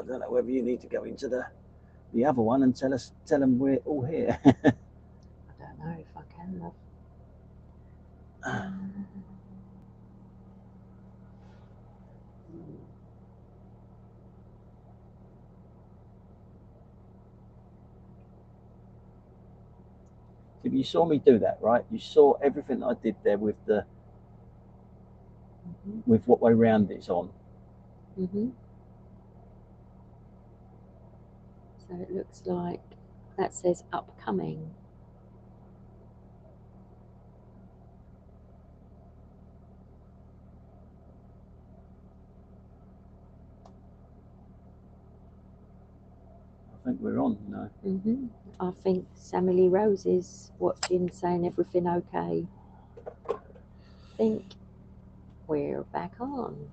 I don't know whether you need to go into the other one and tell them we're all here. I don't know if I can, love. If you saw me do that, right? You saw everything that I did there with the with what way round it's on. So it looks like that says upcoming. I think we're on now. I think Sammy Lee Rose is watching, saying everything okay. I think we're back on.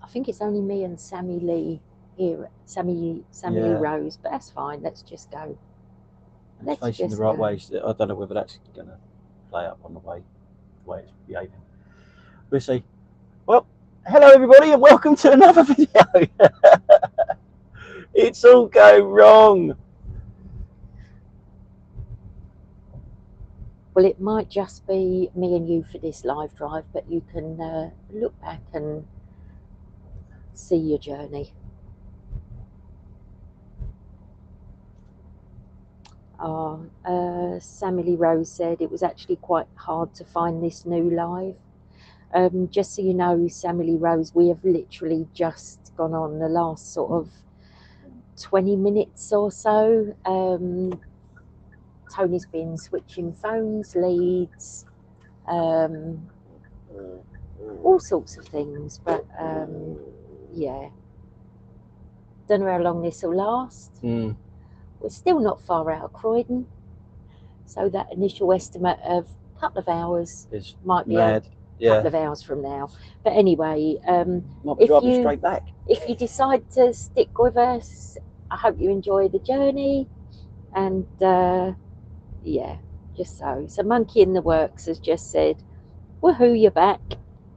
I think it's only me and Sammy Lee here, Sammy Lee Rose, but that's fine. Let's just go. It's facing the right way. So I don't know whether that's going to play up on the way it's behaving. We'll see. Well, hello everybody, and welcome to another video. It's all going wrong. Well, it might just be me and you for this live drive, but you can look back and see your journey. Sammy Lee Rose said it was actually quite hard to find this new live. Just so you know, Sammy Lee Rose, we have literally just gone on the last sort of 20 minutes or so. Tony's been switching phones, leads, all sorts of things, but yeah, don't know how long this will last. We're still not far out of Croydon, so that initial estimate of a couple of hours might be a couple of hours from now. But anyway, might be driving straight back. If you decide to stick with us, I hope you enjoy the journey, and yeah, just so. So Monkey in the Works has just said, woohoo, you're back.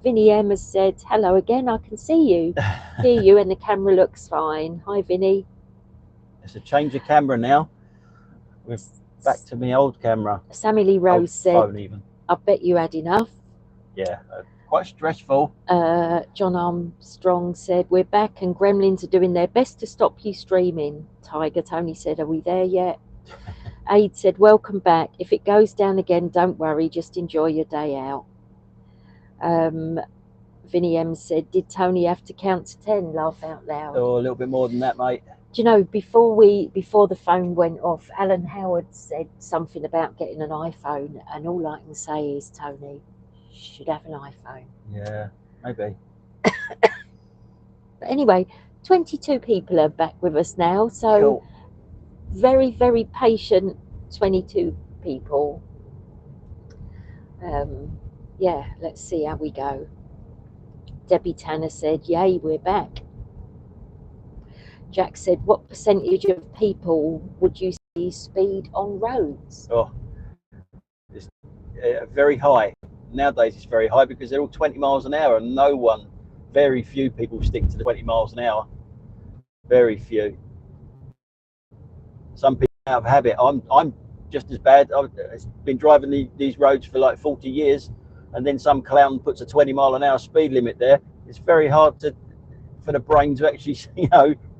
Vinnie M has said, hello again, I can see you, hear you, and the camera looks fine. Hi, Vinnie. It's a change of camera now. We're back to my old camera. Sammy Lee Rose said, even. I bet you had enough. Yeah, quite stressful. John Armstrong said, we're back and Gremlins are doing their best to stop you streaming. Tiger Tony said, are we there yet? Aid said, welcome back. If it goes down again, don't worry, just enjoy your day out. Vinnie M said, did Tony have to count to 10? Laugh out loud. Oh, a little bit more than that, mate. Do you know, before the phone went off, Alan Howard said something about getting an iPhone, and all I can say is, Tony, you should have an iPhone. Yeah, maybe. But anyway, 22 people are back with us now, so cool. Very, very patient 22 people. Yeah, let's see how we go. Debbie Tanner said, yay, we're back. Jack said, what percentage of people would you see speed on roads? Oh, it's very high. Nowadays it's very high because they're all 20 miles an hour, and very few people stick to the 20 miles an hour. Very few. Some people out of habit. I'm just as bad. I've been driving these roads for like 40 years, and then some clown puts a 20 mile an hour speed limit there. It's very hard for the brain to actually,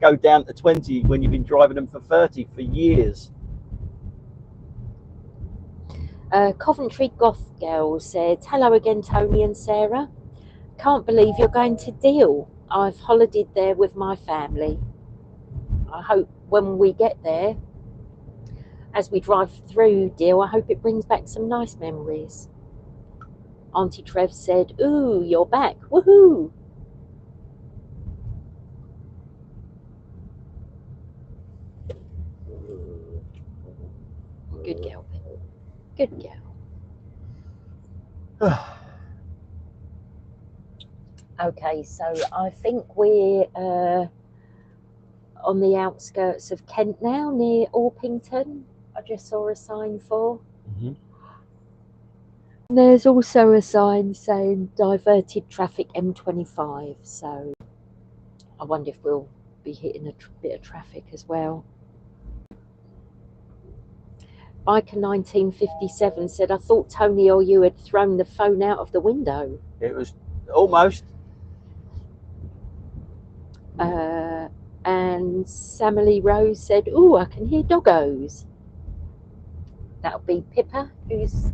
go down to 20 when you've been driving them for 30 for years. Coventry Goth Girl said, hello again, Tony and Sarah. Can't believe you're going to Deal. I've holidayed there with my family. I hope when we get there, as we drive through Deal, I hope it brings back some nice memories. Auntie Trev said, ooh, you're back. Woohoo! Good girl, Ben. Good girl. Okay, so I think we're on the outskirts of Kent now, near Orpington. I just saw a sign for. There's also a sign saying diverted traffic M25, so I wonder if we'll be hitting a bit of traffic as well. Biker 1957 said, I thought Tony or you had thrown the phone out of the window. It was almost. And Samily Rose said, oh, I can hear doggos. That'll be Pippa, who's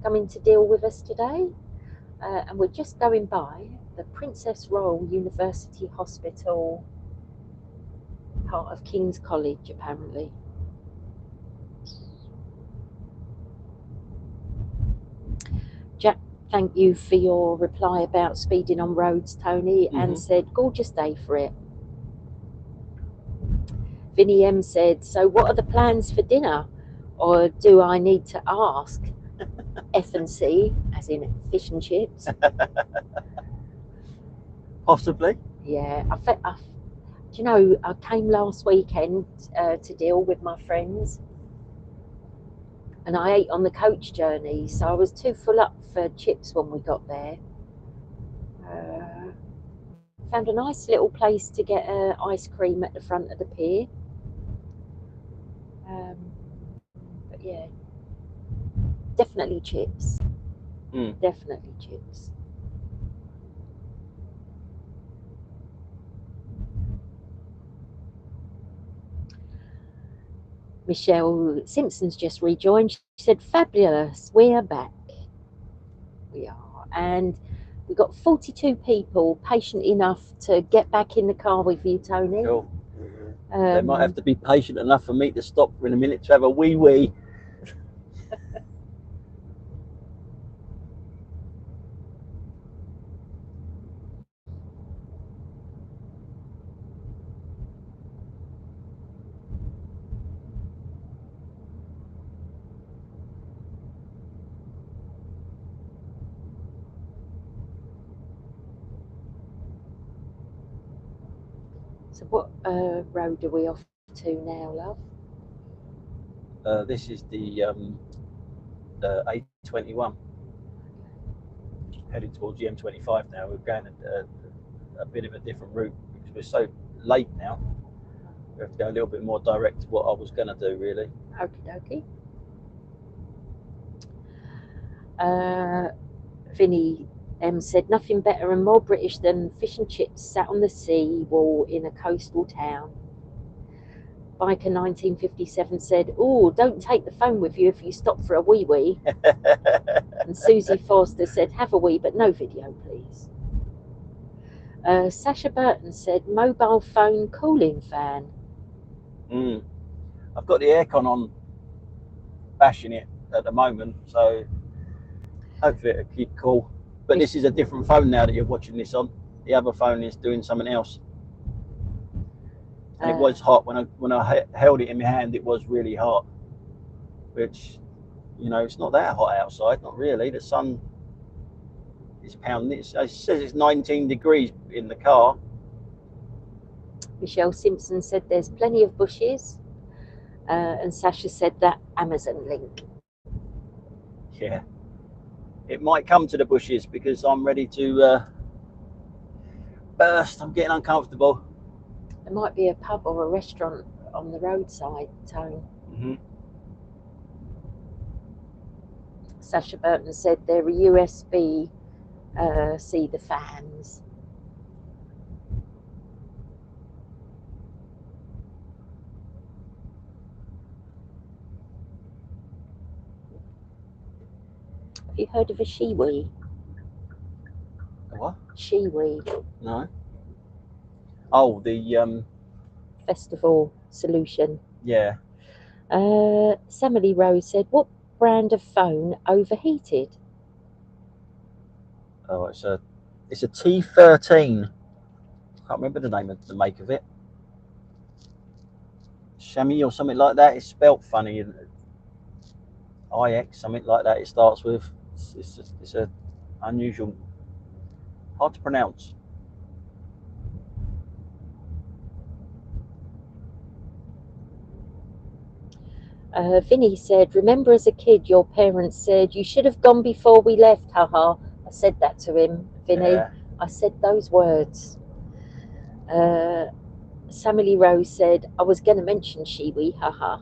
coming to deal with us today. And we're just going by the Princess Royal University Hospital, part of King's College, apparently. Jack, thank you for your reply about speeding on roads, Tony, and said, gorgeous day for it. Vinnie M said, so what are the plans for dinner? Or do I need to ask? F&C, as in fish and chips. Possibly. Yeah, do you know, I came last weekend to deal with my friends, and I ate on the coach journey, so I was too full up for chips when we got there. Found a nice little place to get ice cream at the front of the pier. But yeah, definitely chips. Definitely chips. Michelle Simpson's just rejoined. She said, fabulous, we're back. We are. And we've got 42 people patient enough to get back in the car with you, Tony. Cool. They might have to be patient enough for me to stop for in a minute to have a wee. So what road are we off to now, love? This is the A21. Heading towards the M25 now. We're going a bit of a different route because we're so late now. We have to go a little bit more direct to what I was going to do, really. Okie dokie. Vinnie M said, nothing better and more British than fish and chips sat on the sea wall in a coastal town. Biker 1957 said, oh, don't take the phone with you if you stop for a wee. And Susie Forster said, have a wee, but no video, please. Sasha Burton said, mobile phone cooling fan. I've got the aircon on, bashing it at the moment, so hopefully it'll keep cool. But this is a different phone now that you're watching this on. The other phone is doing something else. And it was hot when I held it in my hand. It was really hot, which, you know, it's not that hot outside. Not really. The sun is pounding. It says it's 19 degrees in the car. Michelle Simpson said there's plenty of bushes, and Sasha said that Amazon link. Yeah, it might come to the bushes because I'm ready to burst. I'm getting uncomfortable. There might be a pub or a restaurant on the roadside, Tone. Sasha Burton said they're a USB C the fans. Have you heard of a shiwi? What? Shiwi. No. Oh, the festival solution. Yeah. Samily Rose said, what brand of phone overheated? Oh, it's a T13. Can't remember the name of the make of it. Shami or something like that. It's spelt funny. IX, something like that. It starts with. It's a unusual, hard to pronounce. Vinny said, remember as a kid your parents said, you should have gone before we left, haha. I said that to him, Vinny. Yeah. I said those words. Sammy Rose said, I was going to mention Shiwi, haha.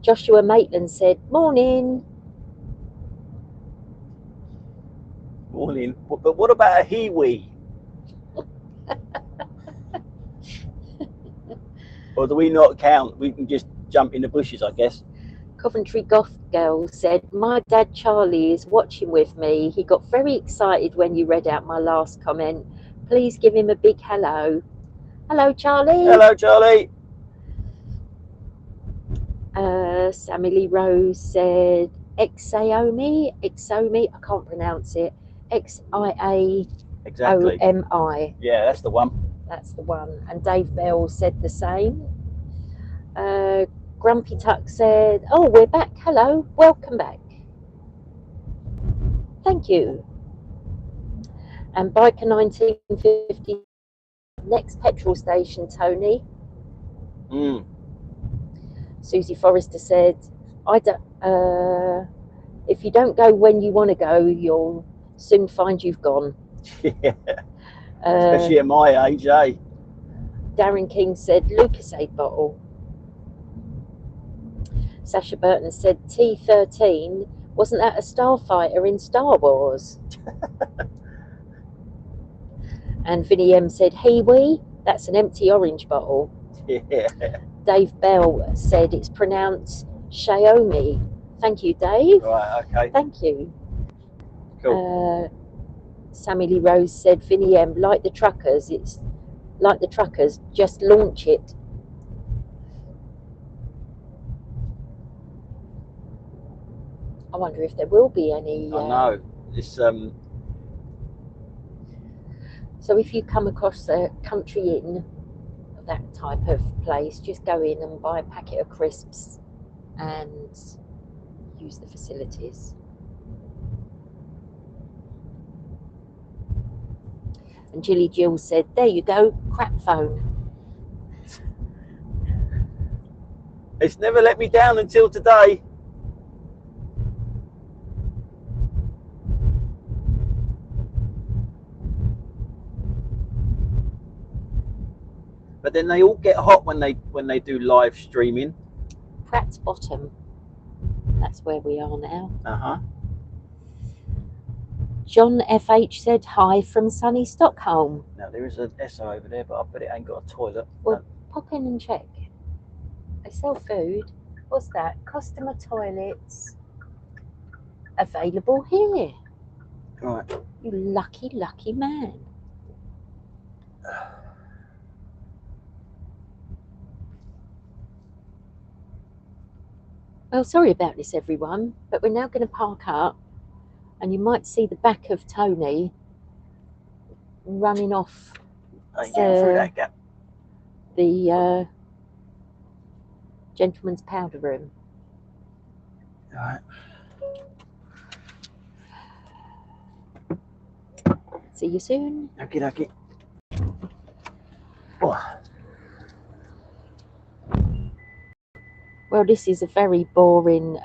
Joshua Maitland said, morning. Morning. But what about a he-wee? Or do we not count? We can just jump in the bushes, I guess. Coventry Goth Girl said, my dad Charlie is watching with me. He got very excited when you read out my last comment. Please give him a big hello. Hello, Charlie. Hello, Charlie. Sammy Lee Rose said, Exomi, I can't pronounce it. Xiaomi. Exactly. Yeah, that's the one. That's the one. And Dave Bell said the same. Grumpy Tuck said, oh, we're back. Hello, welcome back. Thank you. And Biker 1950, next petrol station, Tony. Susie Forrester said, if you don't go when you want to go, you'll soon find you've gone. Yeah. Especially at my age, eh? Darren King said, Lucasade bottle. Sasha Burton said, T-13, wasn't that a starfighter in Star Wars? And Vinnie M said, He-wee, that's an empty orange bottle. Yeah. Dave Bell said, it's pronounced Xiaomi. Thank you, Dave. Right, okay. Thank you. Cool. Sammy Lee Rose said, Vinnie M, like the truckers, it's like the truckers, just launch it. I wonder if there will be any. I know. It's So if you come across a country inn, that type of place, just go in and buy a packet of crisps and use the facilities. And Jilly Jill said, there you go, crap phone. It's never let me down until today. But then they all get hot when they do live streaming. Pratt's Bottom. That's where we are now. John FH said hi from sunny Stockholm. Now there is an Esso over there, but I bet it ain't got a toilet. Well, pop in and check. They sell food. What's that? Customer toilets available here. Right. You lucky, lucky man. Well, sorry about this, everyone, but we're now going to park up, and you might see the back of Tony running off through that gap. The gentleman's powder room. All right. See you soon. Okay. Oh. Well, this is a very boring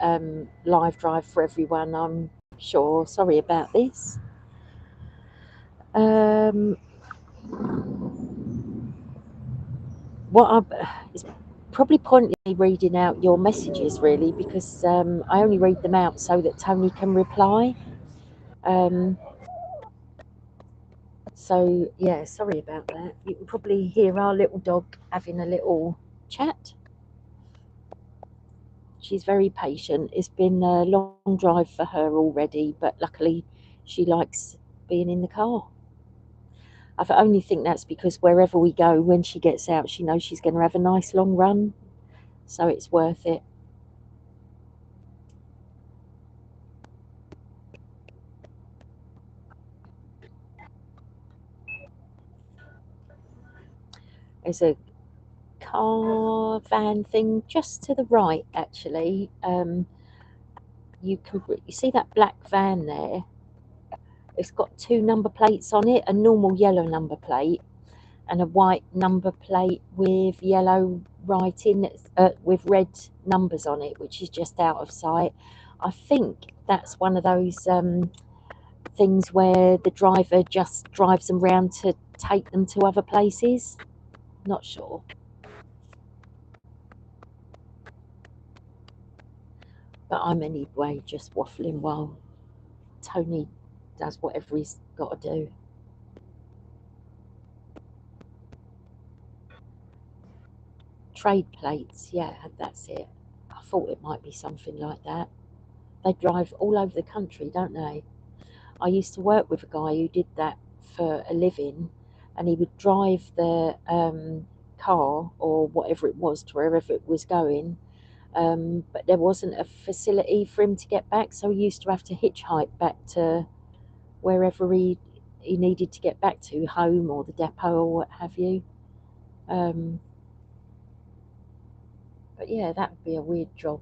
live drive for everyone, I'm sure. Sorry about this. It's probably pointless reading out your messages, really, because I only read them out so that Tony can reply. So, yeah, sorry about that. You can probably hear our little dog having a little chat. She's very patient. It's been a long drive for her already, but luckily she likes being in the car. I only think that's because wherever we go, when she gets out, she knows she's going to have a nice long run, so it's worth it. There's a car van thing just to the right, actually. You see that black van there? It's got 2 number plates on it, a normal yellow number plate and a white number plate with yellow writing with red numbers on it, which is just out of sight. I think that's one of those things where the driver just drives them round to take them to other places. Not sure. But I'm anyway just waffling while Tony does whatever he's got to do. Trade plates, yeah, that's it. I thought it might be something like that. They drive all over the country, don't they? I used to work with a guy who did that for a living, and he would drive the car or whatever it was to wherever it was going, but there wasn't a facility for him to get back, so he used to have to hitchhike back to wherever he needed to get back to, home or the depot or what have you. But yeah, that would be a weird job.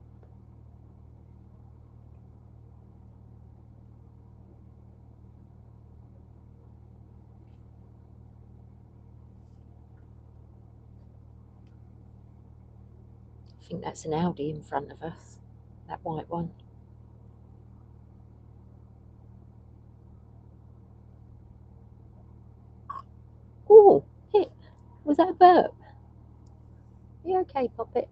I think that's an Audi in front of us, that white one. Oh, hit. Was that a burp? You okay, Poppet?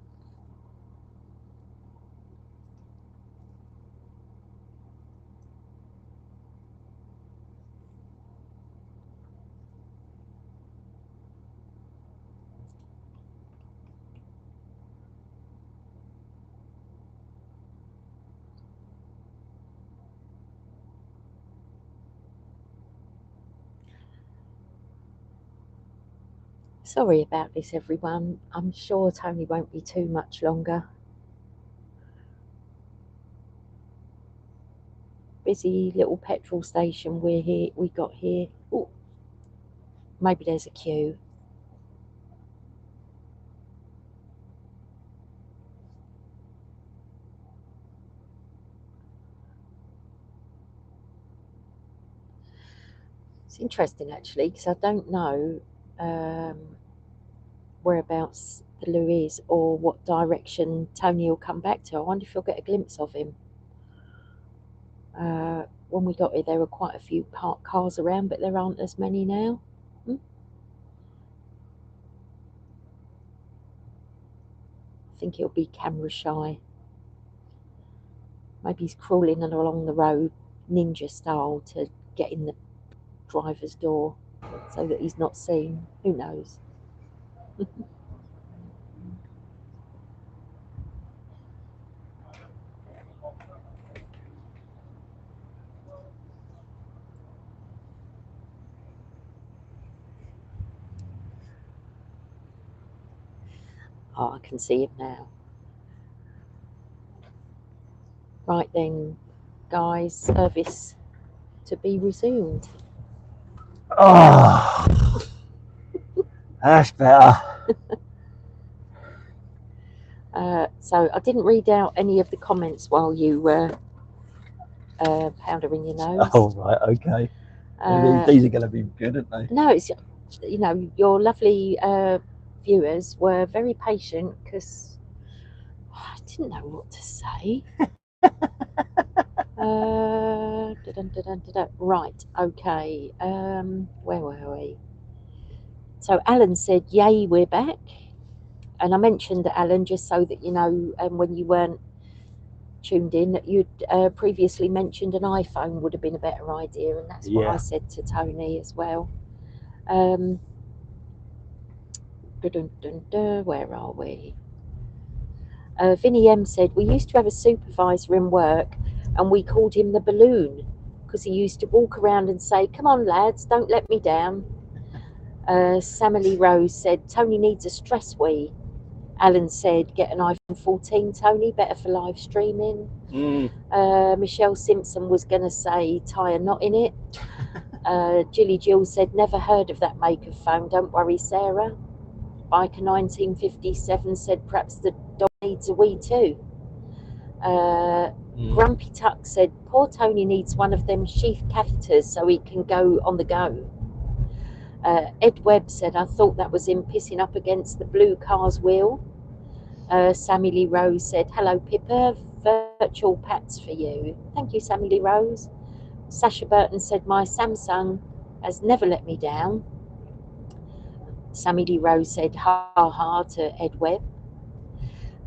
Sorry about this, everyone. I'm sure Tony won't be too much longer. Busy little petrol station we got here. Oh, maybe there's a queue. It's interesting actually, because I don't know whereabouts the loo is or what direction Tony will come back to. I wonder if he'll get a glimpse of him. When we got here, there were quite a few parked cars around, but there aren't as many now. I think he'll be camera shy. Maybe he's crawling along the road, ninja style, to get in the driver's door so that he's not seen. Who knows? Oh, I can see him now. Right then, guys, service to be resumed. Oh, that's better. So I didn't read out any of the comments while you were powdering your nose. Oh, right, okay. These are going to be good, aren't they? No, it's, you know, your lovely viewers were very patient because I didn't know what to say. Right, okay. Where were we? So Alan said, "Yay, we're back." And I mentioned Alan just so that you know, when you weren't tuned in, that you'd previously mentioned an iPhone would have been a better idea, and that's what I said to Tony as well. Where are we? Vinnie M said, "We used to have a supervisor in work and we called him the balloon because he used to walk around and say, 'Come on, lads, don't let me down.'" Samily Rose said, "Tony needs a stress wee." Alan said, "Get an iPhone 14, Tony, better for live streaming." Michelle Simpson was going to say, "Tie a knot in it." Jilly Jill said, "Never heard of that make of phone, don't worry, Sarah." Biker 1957 said, "Perhaps the dog needs a wee too." Grumpy Tuck said, "Poor Tony needs one of them sheath catheters so he can go on the go." Ed Webb said, "I thought that was him pissing up against the blue car's wheel." Sammy Lee Rose said, hello Pippa, virtual pats for you. Thank you, Sammy Lee Rose. Sasha Burton said, my Samsung has never let me down. Sammy Lee Rose said, ha ha to Ed Webb.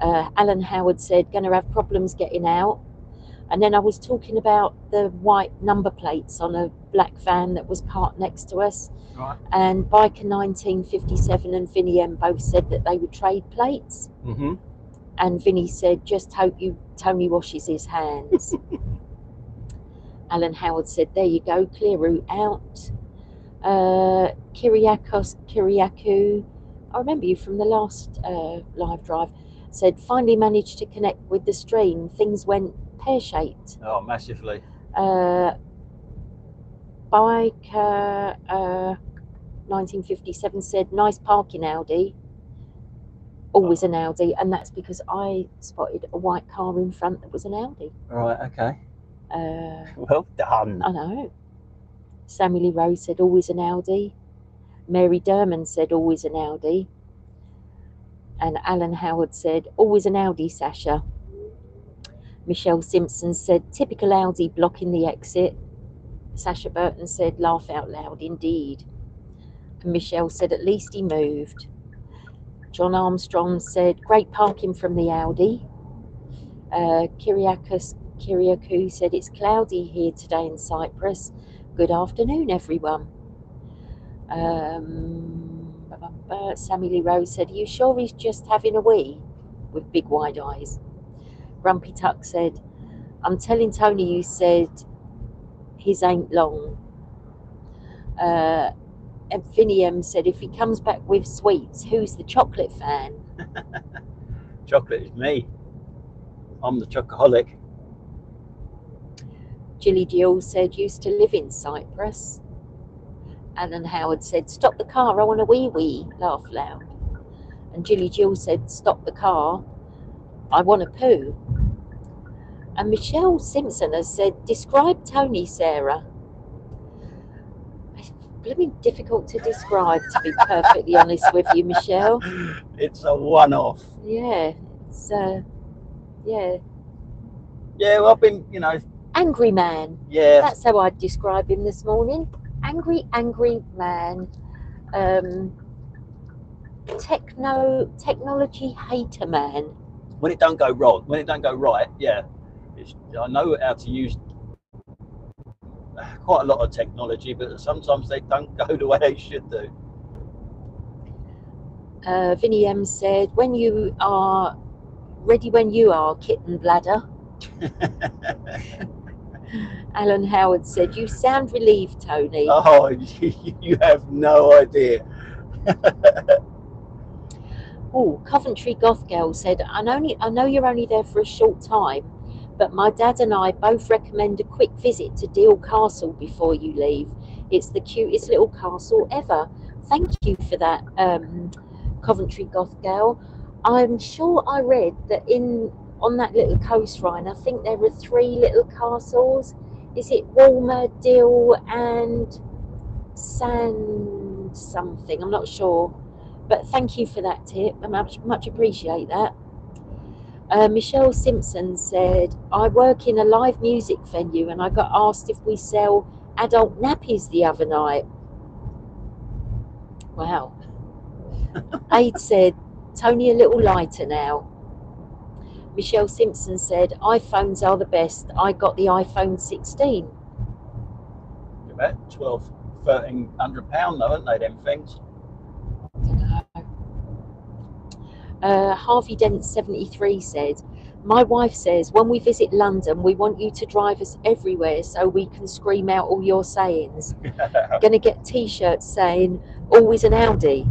Alan Howard said, gonna have problems getting out. And then I was talking about the white number plates on a black van that was parked next to us. Right. And Biker 1957 and Vinnie M both said that they would trade plates. Mm-hmm. And Vinnie said, just hope Tony washes his hands. Alan Howard said, there you go, clear route out. Kiriaku, I remember you from the last live drive, said, finally managed to connect with the stream. Things went pear-shaped. Oh, massively. Biker 1957 said, nice parking Audi. Always an Audi, and that's because I spotted a white car in front that was an Audi. Right, okay. Well done. I know. Sammy Lee Rose said, always an Audi. Mary Derman said, always an Audi. And Alan Howard said, always an Audi, Sasha. Michelle Simpson said, typical Audi blocking the exit. Sasha Burton said, laugh out loud, indeed. And Michelle said, at least he moved. John Armstrong said, great parking from the Audi. Kiriaku said, it's cloudy here today in Cyprus. Good afternoon, everyone. Sammy Lee Rose said, are you sure he's just having a wee? With big wide eyes. Grumpy Tuck said, I'm telling Tony you said his ain't long. And Vinnie M said, if he comes back with sweets, who's the chocolate fan? Chocolate is me. I'm the chocoholic. Jilly Jill said, used to live in Cyprus. Alan Howard said, stop the car, I want a wee wee. Laugh loud. And Jilly Jill said, stop the car, I want a poo. And Michelle Simpson has said, describe Tony, Sarah. It's blooming difficult to describe, to be perfectly honest with you, Michelle. It's a one-off. Yeah, it's yeah. Yeah, well, I've been, Angry man. yeah. That's how I'd describe him this morning. Angry man. Technology hater man. When it don't go wrong, when it don't go right, yeah. I know how to use quite a lot of technology, but sometimes they don't go the way they should do. Vinnie M said, when you are, kitten bladder. Alan Howard said, you sound relieved, Tony. Oh, you have no idea. Oh, Coventry Goth Girl said, I know you're only there for a short time, but my dad and I both recommend a quick visit to Deal Castle before you leave. It's the cutest little castle ever. Thank you for that, Coventry Goth Girl. I'm sure I read that on that little coastline, I think there are 3 little castles. Is it Walmer, Deal, and Sand something? I'm not sure. But thank you for that tip. I much appreciate that. Michelle Simpson said, I work in a live music venue and I got asked if we sell adult nappies the other night. Wow. Aid said, Tony a little lighter now. Michelle Simpson said, iPhones are the best. I got the iPhone 16. About £1,200-1,300 though, aren't they, them things? Harvey Dent 73 said, my wife says when we visit London we want you to drive us everywhere so we can scream out all your sayings. Gonna get t-shirts saying always an Audi.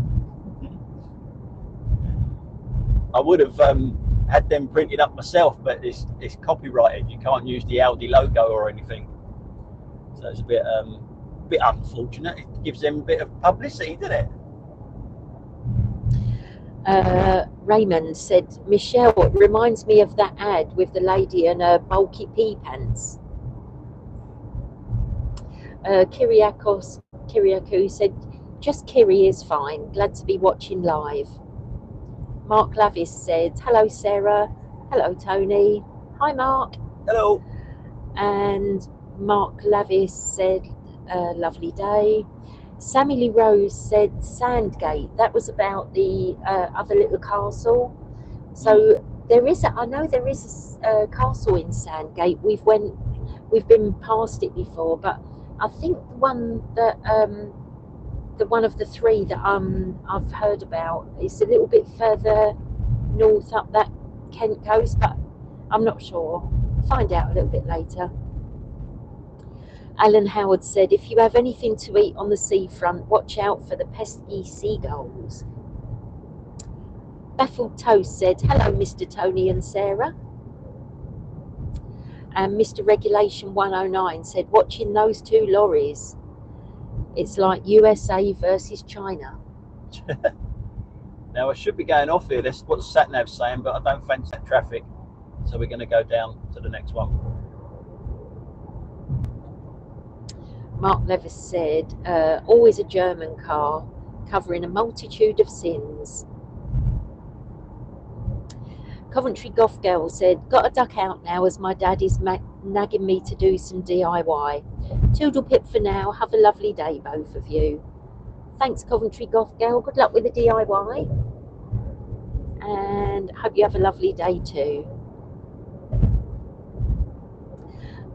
I would have had them printed up myself, but it's copyrighted. You can't use the Audi logo or anything, so it's a bit unfortunate. It gives them a bit of publicity, doesn't it? Raymond said, Michelle, it reminds me of that ad with the lady in her bulky pea pants. Kiriaku said, just Kiri is fine. Glad to be watching live. Mark Lavis said, hello Sarah, hello Tony, hi Mark. Hello. And Mark Lavis said, lovely day. Sammy Lee Rose said Sandgate, that was about the other little castle. So I know there is a castle in Sandgate. We've been past it before, but I think the one of the three that I've heard about is a little bit further north up that Kent coast, but I'm not sure. Find out a little bit later. Alan Howard said, if you have anything to eat on the seafront, watch out for the pesky seagulls. Baffled Toast said, hello Mr. Tony and Sarah. And Mr. Regulation 109 said, watching those two lorries, it's like USA versus China. Now I should be going off here. That's what SatNav's saying, but I don't fancy that traffic. So we're going to go down to the next one. Mark Levis said, always a German car, covering a multitude of sins. Coventry Goth Girl said, got to duck out now as my dad is nagging me to do some DIY. Toodle pip for now. Have a lovely day, both of you. Thanks, Coventry Goth Girl. Good luck with the DIY. And hope you have a lovely day too.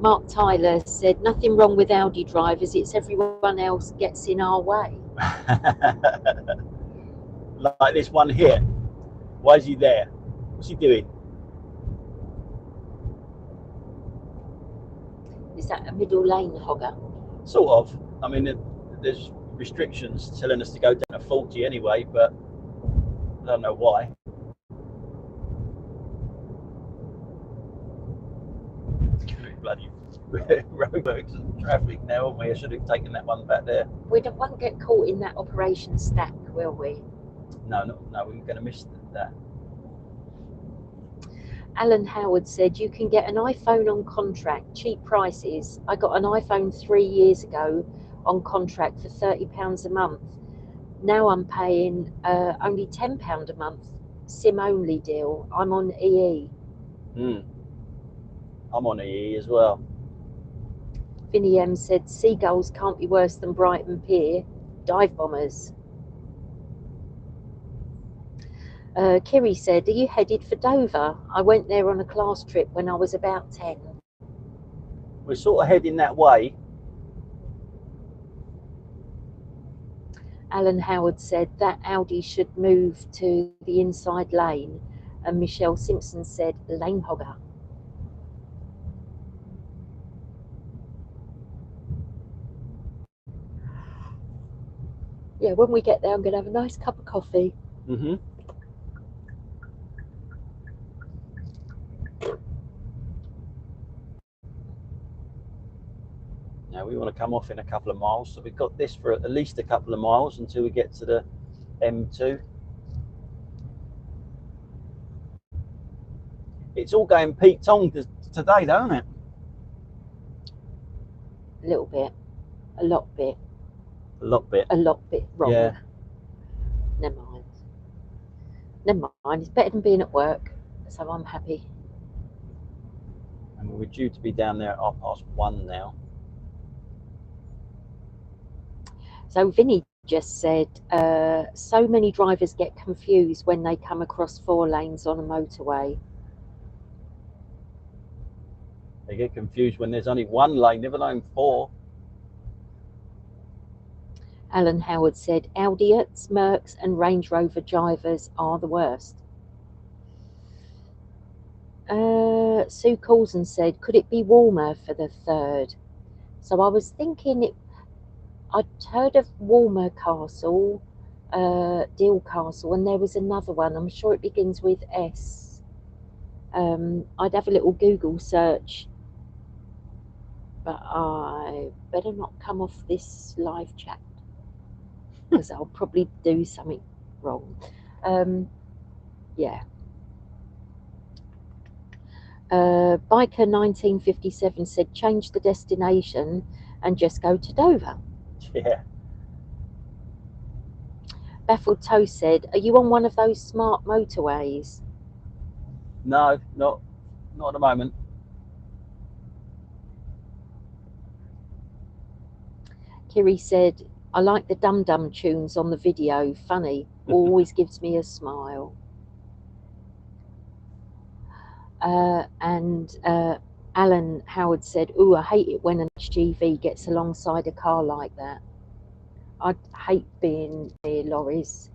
Mark Tyler said, nothing wrong with Audi drivers, it's everyone else gets in our way. Like this one here. Why is he there? What's he doing? Is that a middle lane hogger? Sort of. I mean, there's restrictions telling us to go down to 40 anyway, but I don't know why. Bloody roadworks and traffic now, haven't we? I should have taken that one back there. We won't get caught in that operation stack, will we? No, we're going to miss that. Alan Howard said, you can get an iPhone on contract, cheap prices. I got an iPhone 3 years ago on contract for £30 a month. Now I'm paying only £10 a month, SIM only deal. I'm on EE. I'm on EE as well. Vinnie M said, seagulls can't be worse than Brighton Pier. Dive bombers. Kiri said, are you headed for Dover? I went there on a class trip when I was about 10. We're sort of heading that way. Alan Howard said that Audi should move to the inside lane. And Michelle Simpson said, lane hogger. Yeah, when we get there, I'm going to have a nice cup of coffee. Now we want to come off in a couple of miles, so we've got this for at least a couple of miles until we get to the M2. It's all going Pete Tong today, don't it? A little bit. A lot bit. A lot bit. A lot bit wrong. Yeah. Never mind. Never mind. It's better than being at work, so I'm happy. And we're due to be down there at 1:30 now. So Vinny just said, so many drivers get confused when they come across 4 lanes on a motorway. They get confused when there's only 1 lane, never mind 4. Alan Howard said, Audiots, Mercs and Range Rover drivers are the worst. Sue Coulson said, could it be warmer for the 3rd? So I was thinking I'd heard of Walmer Castle, Deal Castle, and there was another one. I'm sure it begins with S. I'd have a little Google search, but I better not come off this live chat because I'll probably do something wrong. Yeah. Biker 1957 said, change the destination and just go to Dover. Yeah. Baffled Toast said, "Are you on one of those smart motorways?" No, not at the moment. Kiri said, "I like the Dum Dum tunes on the video. Funny. Always gives me a smile." And Alan Howard said, "Ooh, I hate it when an HGV gets alongside a car like that. I hate being near lorries,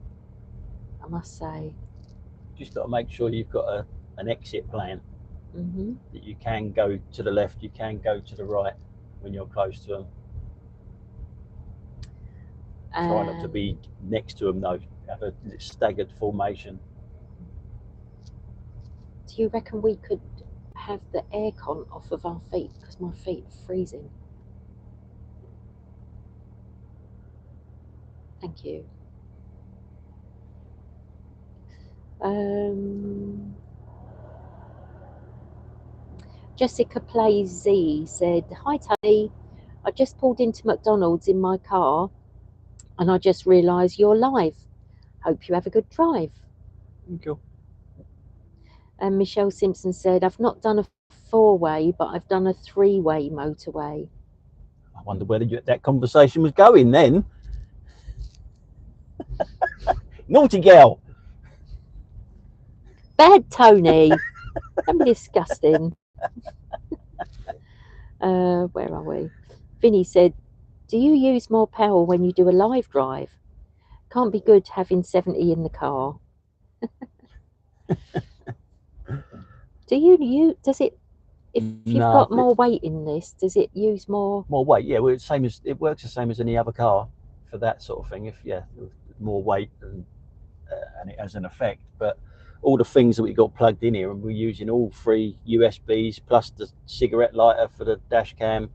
I must say." Just got to make sure you've got an exit plan, Hmm. that you can go to the left, you can go to the right when you're close to them. Try not to be next to them though. Have a staggered formation. Do you reckon we could have the aircon off of our feet, because my feet are freezing? Thank you. Jessica Plays Z said, "Hi Tony, I just pulled into McDonald's in my car and I just realised you're live. Hope you have a good drive." Cool. And Michelle Simpson said, "I've not done a 4-way, but I've done a 3-way motorway." I wonder where that conversation was going then. Naughty girl. Bad Tony. Don't be disgusting. Where are we? Vinny said, "Do you use more power when you do a live drive? Can't be good having 70 in the car." Does it, if you've No, got more weight in this, does it use more? more weight. Yeah, well, it works the same as any other car for that sort of thing. If more weight and it has an effect. But all the things that we got plugged in here, and we're using all 3 USBs plus the cigarette lighter for the dash cam.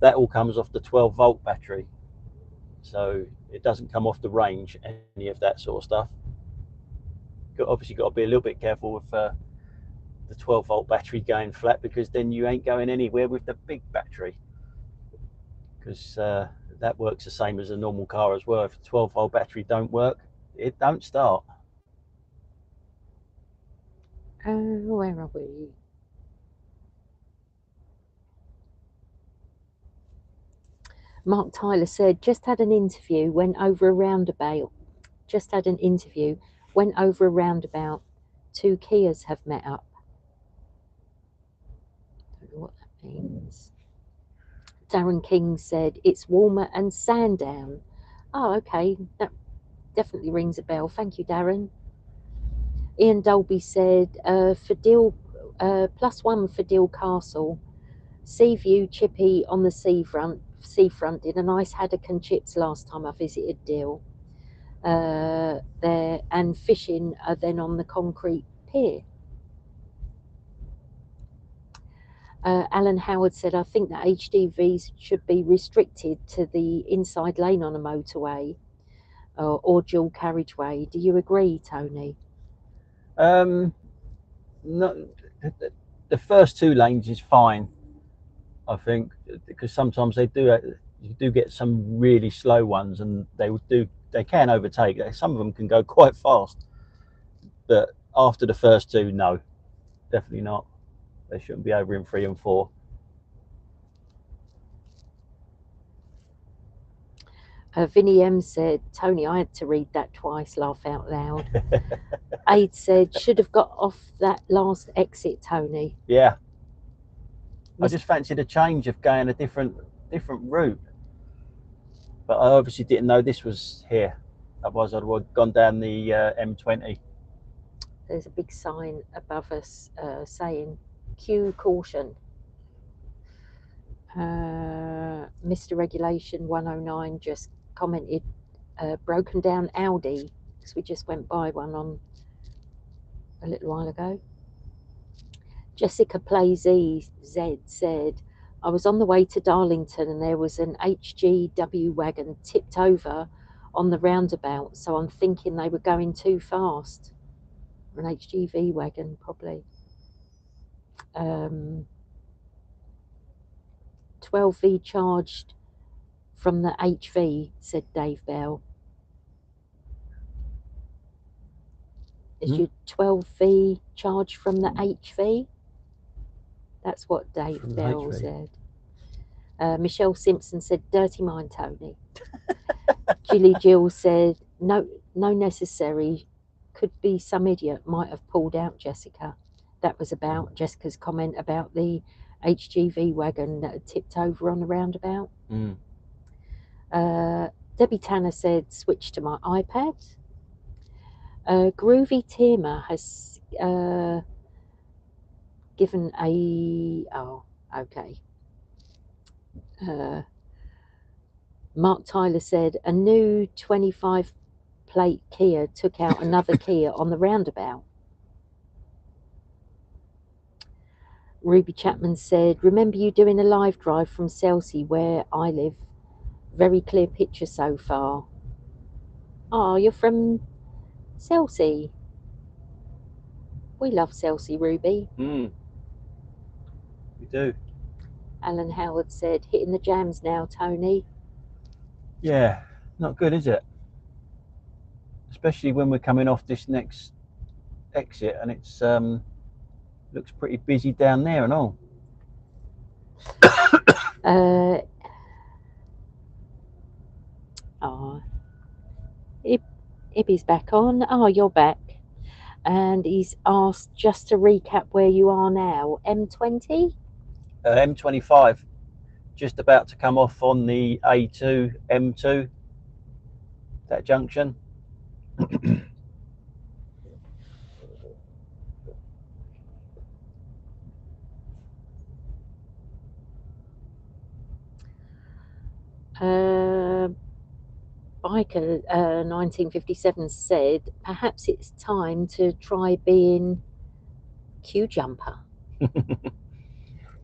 That all comes off the 12-volt battery, so it doesn't come off the range, any of that sort of stuff. Obviously got to be a little bit careful with the 12-volt battery going flat, because then you ain't going anywhere with the big battery, because that works the same as a normal car as well. If the 12-volt battery don't work, it don't start. Where are we? Mark Tyler said, "Just had an interview, went over a roundabout. 2 Kias have met up." Don't know what that means. Darren King said, "It's warmer and Sandown." Oh, okay. That definitely rings a bell. Thank you, Darren. Ian Dolby said, "Fidel, +1 for Dill Castle. Sea view chippy on the seafront. Did a nice haddock and chips last time I visited Dill. There, and fishing are then on the concrete pier." Alan Howard said, "I think that HDVs should be restricted to the inside lane on a motorway or dual carriageway. Do you agree, Tony?" No, the first 2 lanes is fine, I think, because sometimes you do get some really slow ones, and they can overtake. Some of them can go quite fast, but after the first 2, no, definitely not. They shouldn't be over in 3 and 4. Vinnie M said, "Tony, I had to read that twice, laugh out loud." Aid said, "Should have got off that last exit, Tony." Yeah, I just fancied a change of going a different route, but I obviously didn't know this was here. Otherwise, I'd have gone down the M20. There's a big sign above us saying, "Queue caution." Mr. Regulation 109 just commented, "Broken down Audi," because we just went by one on a little while ago. Jessica Plays Z said, "I was on the way to Darlington and there was an HGW wagon tipped over on the roundabout, so I'm thinking they were going too fast." An HGV wagon, probably. 12V charged from the HV, said Dave Bell. Is your 12V charged from the HV? That's what Dave From the Bell HV. said. Michelle Simpson said, "Dirty mind, Tony." Jilly Jill said, "No, no necessary. Could be some idiot might have pulled out Jessica." That was about Jessica's comment about the HGV wagon that had tipped over on the roundabout. Mm. Debbie Tanner said, "Switch to my iPad." Groovy Tima has given a... Oh, okay. Mark Tyler said, "A new 25 plate Kia took out another Kia on the roundabout." Ruby Chapman said, "Remember you doing a live drive from Chelsea where I live? Very clear picture so far." Oh, you're from Chelsea. We love Chelsea, Ruby. Mm. We do. Alan Howard said, "Hitting the jams now, Tony." Yeah, not good, is it? Especially when we're coming off this next exit and it's looks pretty busy down there and all. Oh, Ibby's back on. Oh, you're back. And he's asked just to recap where you are now. M20? M25, just about to come off on the A2, M2, that junction. Biker 1957 said, "Perhaps it's time to try being queue jumper."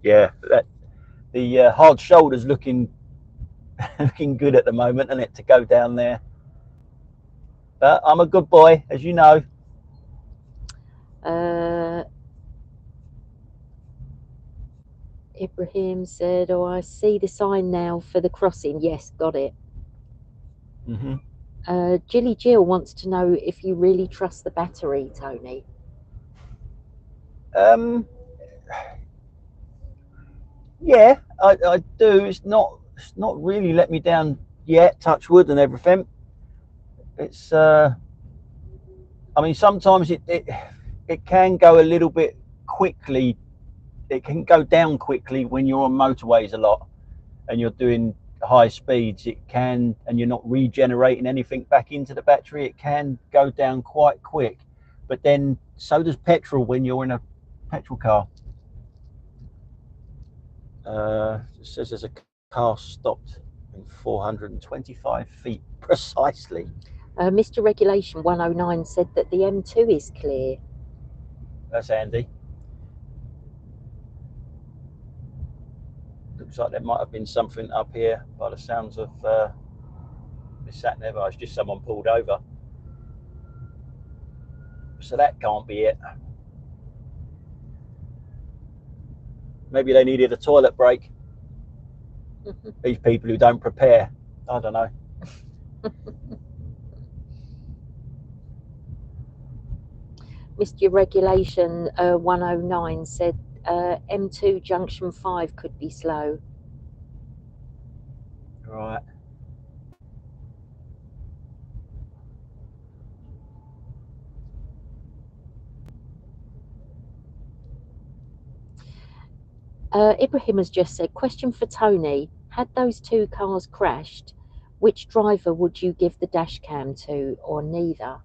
Yeah, the hard shoulders looking looking good at the moment, and it to go down there. But I'm a good boy, as you know. Ibrahim said, "Oh, I see the sign now for the crossing." Yes, got it. Mm-hmm. Jilly Jill wants to know if you really trust the battery, Tony. Yeah, I do. It's not really let me down yet. Touch wood and everything. It's I mean, sometimes it can go a little bit quickly. It can go down quickly when you're on motorways a lot and you're doing high speeds. It can, and you're not regenerating anything back into the battery. It can go down quite quick. But then so does petrol when you're in a petrol car. It says there's a car stopped in 425 feet precisely. Mr. Regulation 109 said that the M2 is clear. That's handy. Looks like there might have been something up here by the sounds of this sat nav. It's just someone pulled over. So that can't be it. Maybe they needed a toilet break. These people who don't prepare. I don't know. Mr. Regulation 109 said M2 junction 5 could be slow. Right. Ibrahim has just said, "Question for Tony. Had those two cars crashed, which driver would you give the dash cam to, or neither?"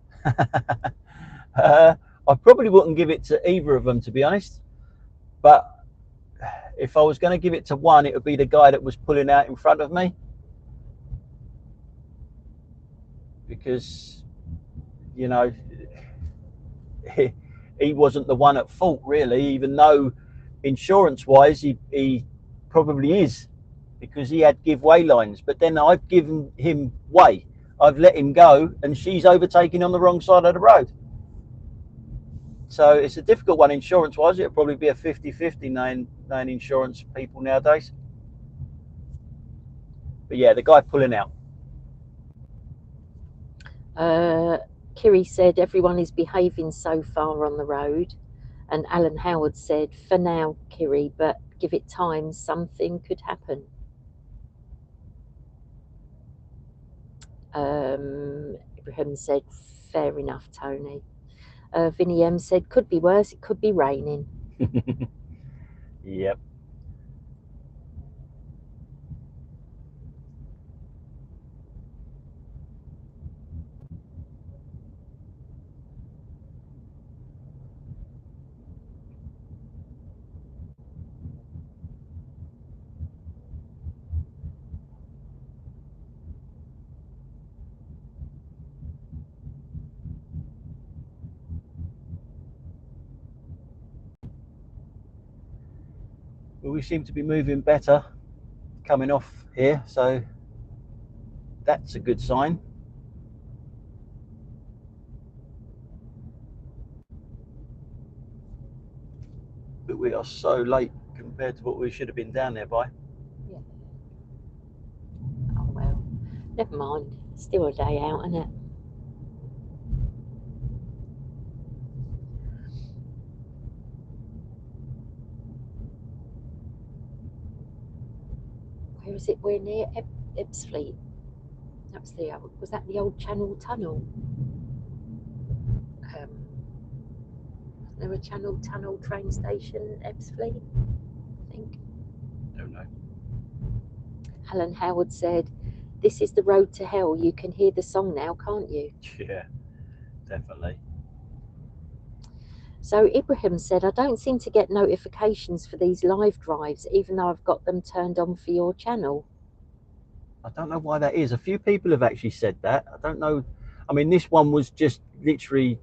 I probably wouldn't give it to either of them, to be honest. But if I was going to give it to one, it would be the guy that was pulling out in front of me. Because, you know, he wasn't the one at fault, really, even though insurance-wise he probably is, because he had give way lines. But then I've given him way. I've let him go, and she's overtaking on the wrong side of the road. So it's a difficult one insurance-wise. It'll probably be a 50-50 knowing insurance people nowadays. But yeah, the guy pulling out. Kiri said, everyone is behaving so far on the road. And Alan Howard said, for now, Kiri, but give it time, something could happen. Ibrahim said, fair enough, Tony. Vinnie M said, could be worse, it could be raining. Yep. Well, we seem to be moving better coming off here, so that's a good sign. But we are so late compared to what we should have been down there by. Yeah. Oh well, never mind. Still a day out, isn't it? Where is it? We're near Ebbsfleet. Was that the old Channel Tunnel? There a Channel Tunnel train station, Ebbsfleet, I think. Don't know. Alan Howard said, this is the road to hell. You can hear the song now, can't you? Yeah, definitely. So Ibrahim said, I don't seem to get notifications for these live drives, even though I've got them turned on for your channel. I don't know why that is. A few people have actually said that. I don't know. I mean, this one was just literally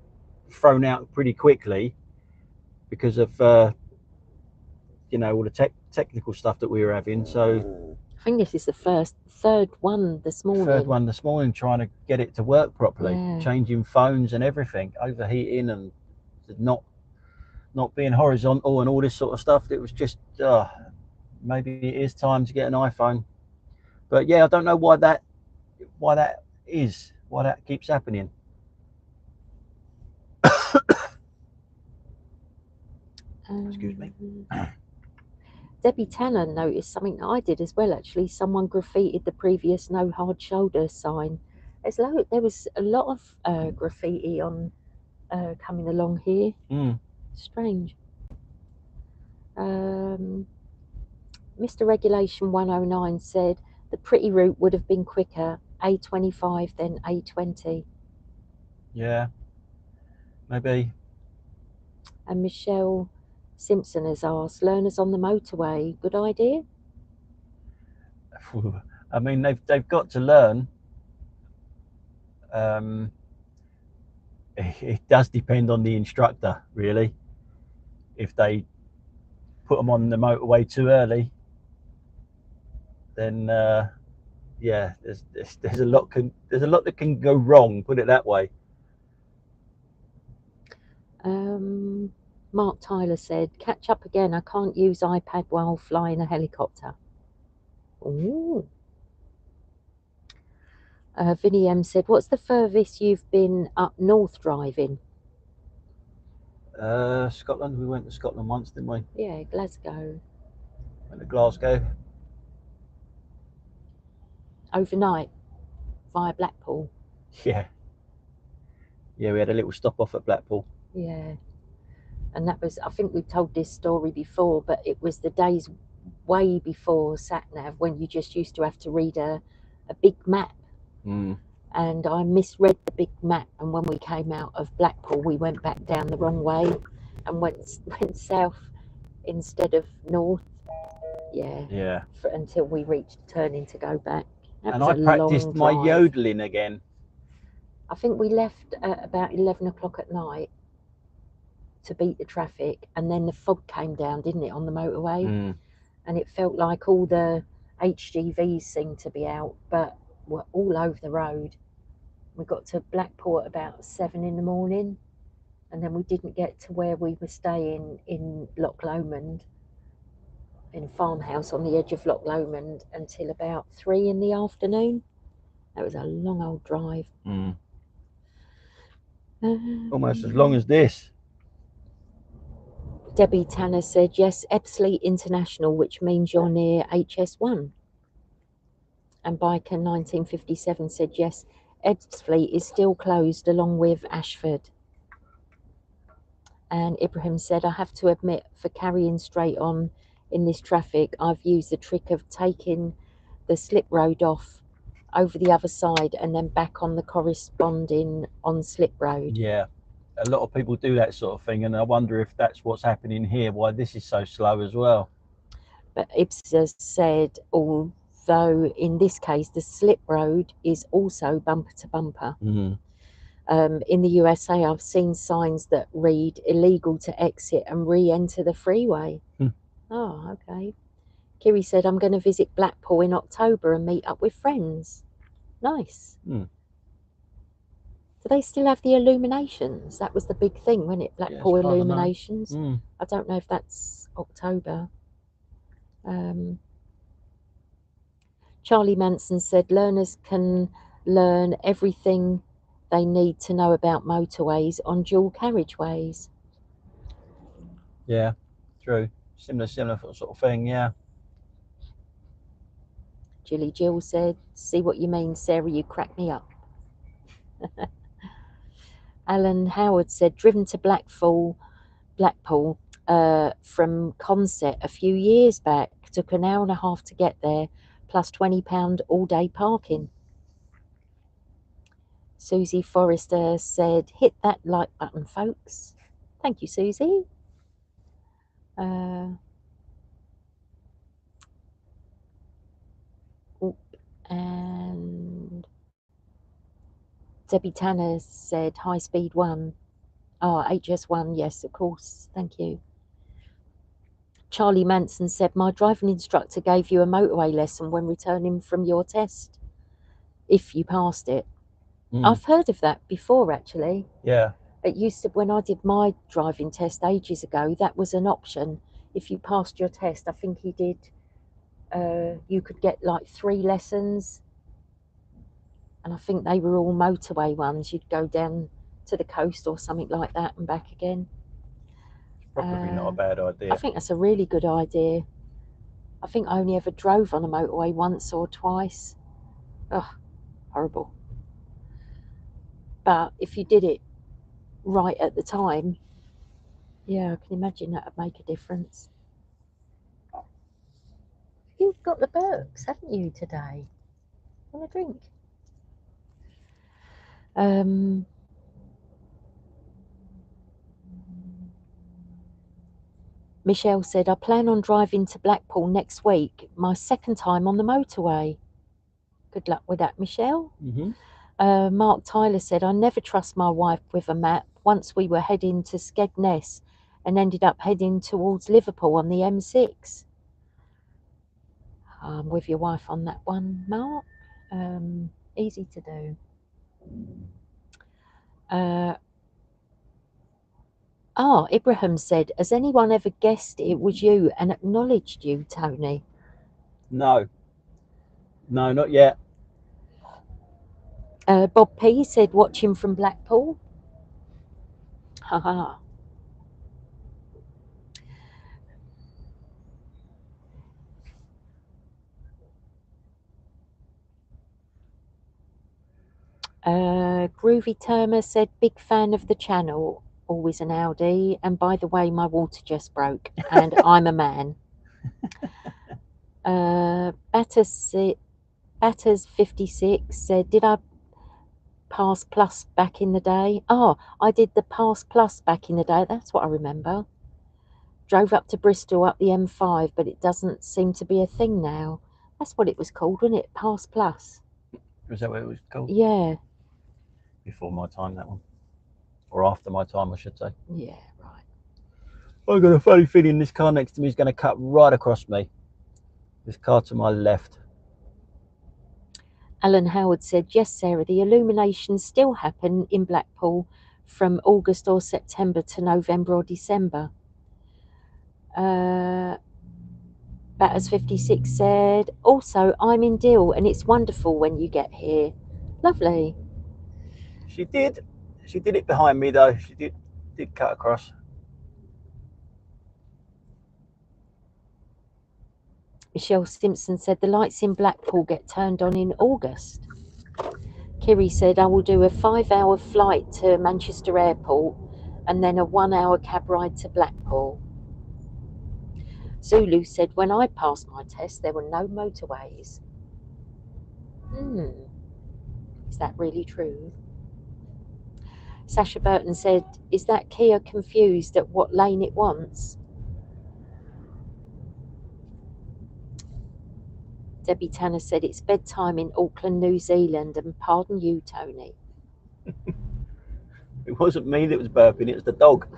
thrown out pretty quickly because of all the technical stuff that we were having. So I think this is the third one this morning. Trying to get it to work properly, Yeah. changing phones and everything, overheating and not being horizontal and all this sort of stuff. It was just maybe it is time to get an iPhone. But yeah, I don't know why that keeps happening. Excuse me. Debbie Tanner noticed something that I did as well, actually. Someone graffitied the previous no hard shoulder sign. There was a lot of graffiti on coming along here. Strange. Mr. Regulation 109 said the pretty route would have been quicker, A25 than A20. Yeah, maybe. And Michelle Simpson has asked, learners on the motorway, good idea? I mean, they've got to learn. It does depend on the instructor, really. If they put them on the motorway too early, then yeah, there's a lot that can go wrong. Put it that way. Mark Tyler said, catch up again. I can't use iPad while flying a helicopter. Ooh. Vinnie M said, what's the furthest you've been up north driving? Scotland. We went to Scotland once, didn't we? Yeah, Glasgow. Went to Glasgow. Overnight, via Blackpool. Yeah. Yeah, we had a little stop off at Blackpool. Yeah. And that was, I think we've told this story before, but it was the days way before SatNav when you just used to have to read a big map. And I misread the big map, and when we came out of Blackpool, we went back down the wrong way and went south instead of north. Yeah. Until we reached turning to go back. And I practiced my yodeling again. I think we left at about 11 o'clock at night to beat the traffic, and then the fog came down, didn't it, on the motorway? And it felt like all the HGVs seemed to be out, but were all over the road. We got to Blackpool at about 7 in the morning, and then we didn't get to where we were staying in Loch Lomond, in a farmhouse on the edge of Loch Lomond, until about 3 in the afternoon. That was a long old drive. Almost as long as this. Debbie Tanner said, yes, Ebbsfleet International, which means you're near HS1. And Biker 1957 said, yes, Ebbsfleet is still closed along with Ashford. And Ibrahim said, I have to admit, for carrying straight on in this traffic, I've used the trick of taking the slip road off over the other side and then back on the corresponding on slip road. Yeah, a lot of people do that sort of thing, and I wonder if that's what's happening here, why this is so slow as well. But Ibsa said, although in this case the slip road is also bumper to bumper. Mm. In the USA, I've seen signs that read illegal to exit and re-enter the freeway. Oh, okay. Kiri said, I'm going to visit Blackpool in October and meet up with friends. Nice. Mm. Do they still have the illuminations? That was the big thing, wasn't it? Blackpool illuminations. Mm. I don't know if that's October. Charlie Manson said, learners can learn everything they need to know about motorways on dual carriageways. Yeah, true. Similar sort of thing, yeah. Jilly Jill said, see what you mean, Sarah, you crack me up. Alan Howard said, driven to Blackpool from Consett a few years back. Took an hour and a half to get there, plus £20 all day parking. Susie Forrester said, hit that like button, folks. Thank you, Susie. And Debbie Tanner said, high speed 1. Oh, HS1, yes, of course. Thank you. Charlie Manson said, my driving instructor gave you a motorway lesson when returning from your test, if you passed it. I've heard of that before, actually. Yeah. It used to, when I did my driving test ages ago, that was an option. If you passed your test, I think he did, you could get like 3 lessons. And I think they were all motorway ones. You'd go down to the coast or something like that and back again. Probably not a bad idea. I think that's a really good idea. I think I only ever drove on a motorway once or twice. Ugh, horrible. But if you did it right at the time, yeah, I can imagine that would make a difference. You've got the burps, haven't you, today? Want a drink? Michelle said, I plan on driving to Blackpool next week, my second time on the motorway. Good luck with that, Michelle. Mark Tyler said, I never trust my wife with a map. Once we were heading to Skegness and ended up heading towards Liverpool on the M6. I'm with your wife on that one, Mark. Easy to do. Ibrahim said, has anyone ever guessed it was you and acknowledged you, Tony? No, not yet. Bob P said, watching from Blackpool. Haha. Groovy Termer said, big fan of the channel, always an Audi. And by the way, my water just broke, and I'm a man. Batters 56 said, did I pass plus back in the day? Oh, I did the pass plus back in the day. That's what I remember. Drove up to Bristol up the M5, but it doesn't seem to be a thing now. That's what it was called, wasn't it? Pass plus. Was that what it was called? Yeah. Before my time, that one. Or after my time, I should say. Yeah, right. I've got a funny feeling this car next to me is going to cut right across me. This car to my left. Alan Howard said, yes, Sarah, the illuminations still happen in Blackpool from August or September to November or December. Batters 56 said, also, I'm in Deal and it's wonderful when you get here. Lovely. She did. She did it behind me though. She did cut across. Michelle Simpson said the lights in Blackpool get turned on in August. Kiri said I will do a 5-hour flight to Manchester Airport and then a 1-hour cab ride to Blackpool. Zulu said when I passed my test there were no motorways. Is that really true? Sasha Burton said, is that Kia confused at what lane it wants? Debbie Tanner said it's bedtime in Auckland, New Zealand, and pardon you, Tony. It wasn't me that was burping, it was the dog.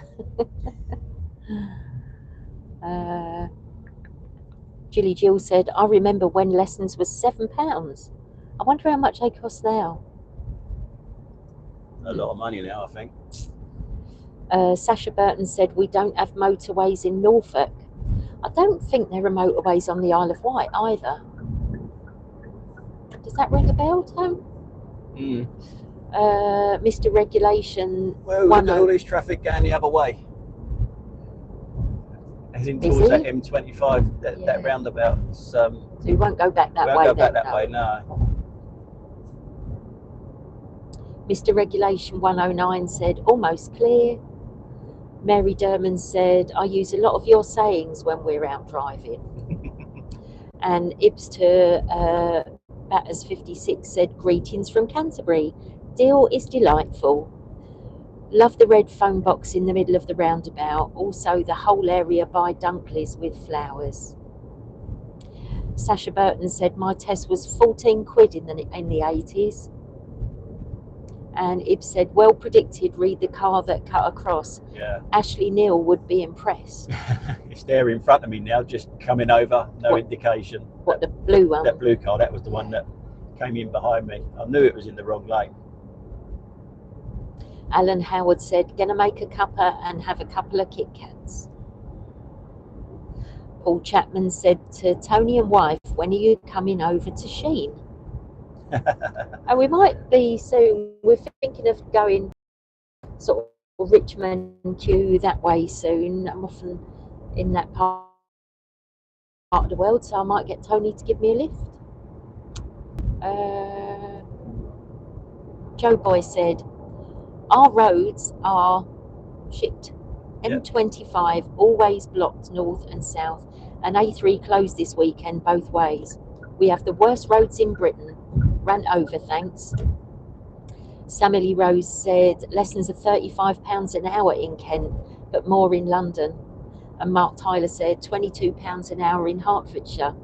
Jilly Jill said, I remember when lessons was £7. I wonder how much they cost now. A lot of money now, I think. Sasha Burton said, we don't have motorways in Norfolk. I don't think there are motorways on the Isle of Wight either. Does that ring a bell, Tom? Mr. Regulation. Well, look at all this traffic going the other way. Heading towards that M25, that roundabout. So we won't go back that way. We won't go back that way, no. Mr. Regulation 109 said, almost clear. Mary Derman said, I use a lot of your sayings when we're out driving. And Ibster Batters 56 said, greetings from Canterbury. Deal is delightful. Love the red phone box in the middle of the roundabout. Also the whole area by Dunkley's with flowers. Sasha Burton said, my test was 14 quid in the 80s. And Ib said, well predicted, read the car that cut across. Yeah. Ashley Neal would be impressed. It's there in front of me now, just coming over, no indication. What, the blue one? That blue car, that was the one that came in behind me. I knew it was in the wrong lane. Alan Howard said, gonna make a cuppa and have a couple of Kit Kats. Paul Chapman said to Tony and wife, when are you coming over to Sheen? And we might be soon. We're thinking of going sort of Richmond, Kew, that way soon. I'm often in that part of the world, so I might get Tony to give me a lift. Joe Boy said, our roads are shit. M25 always blocked north and south, and A3 closed this weekend both ways. We have the worst roads in Britain. Ran over, thanks. Samily Rose said lessons are £35 an hour in Kent, but more in London. And Mark Tyler said £22 an hour in Hertfordshire.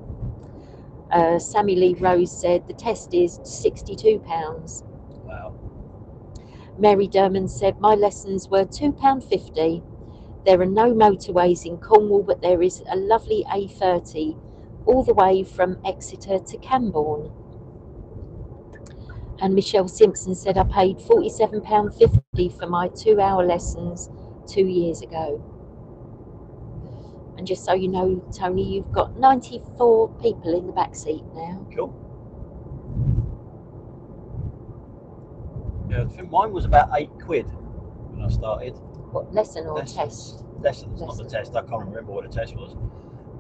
Sammy Lee Rose said the test is £62. Wow. Mary Derman said my lessons were £2.50. There are no motorways in Cornwall, but there is a lovely A30 all the way from Exeter to Camborne. And Michelle Simpson said I paid £47.50 for my 2-hour lessons 2 years ago. And just so you know, Tony, you've got 94 people in the back seat now. Cool. Yeah, I think mine was about £8 when I started. What, lesson or test? Lessons, not the test. I can't remember what the test was.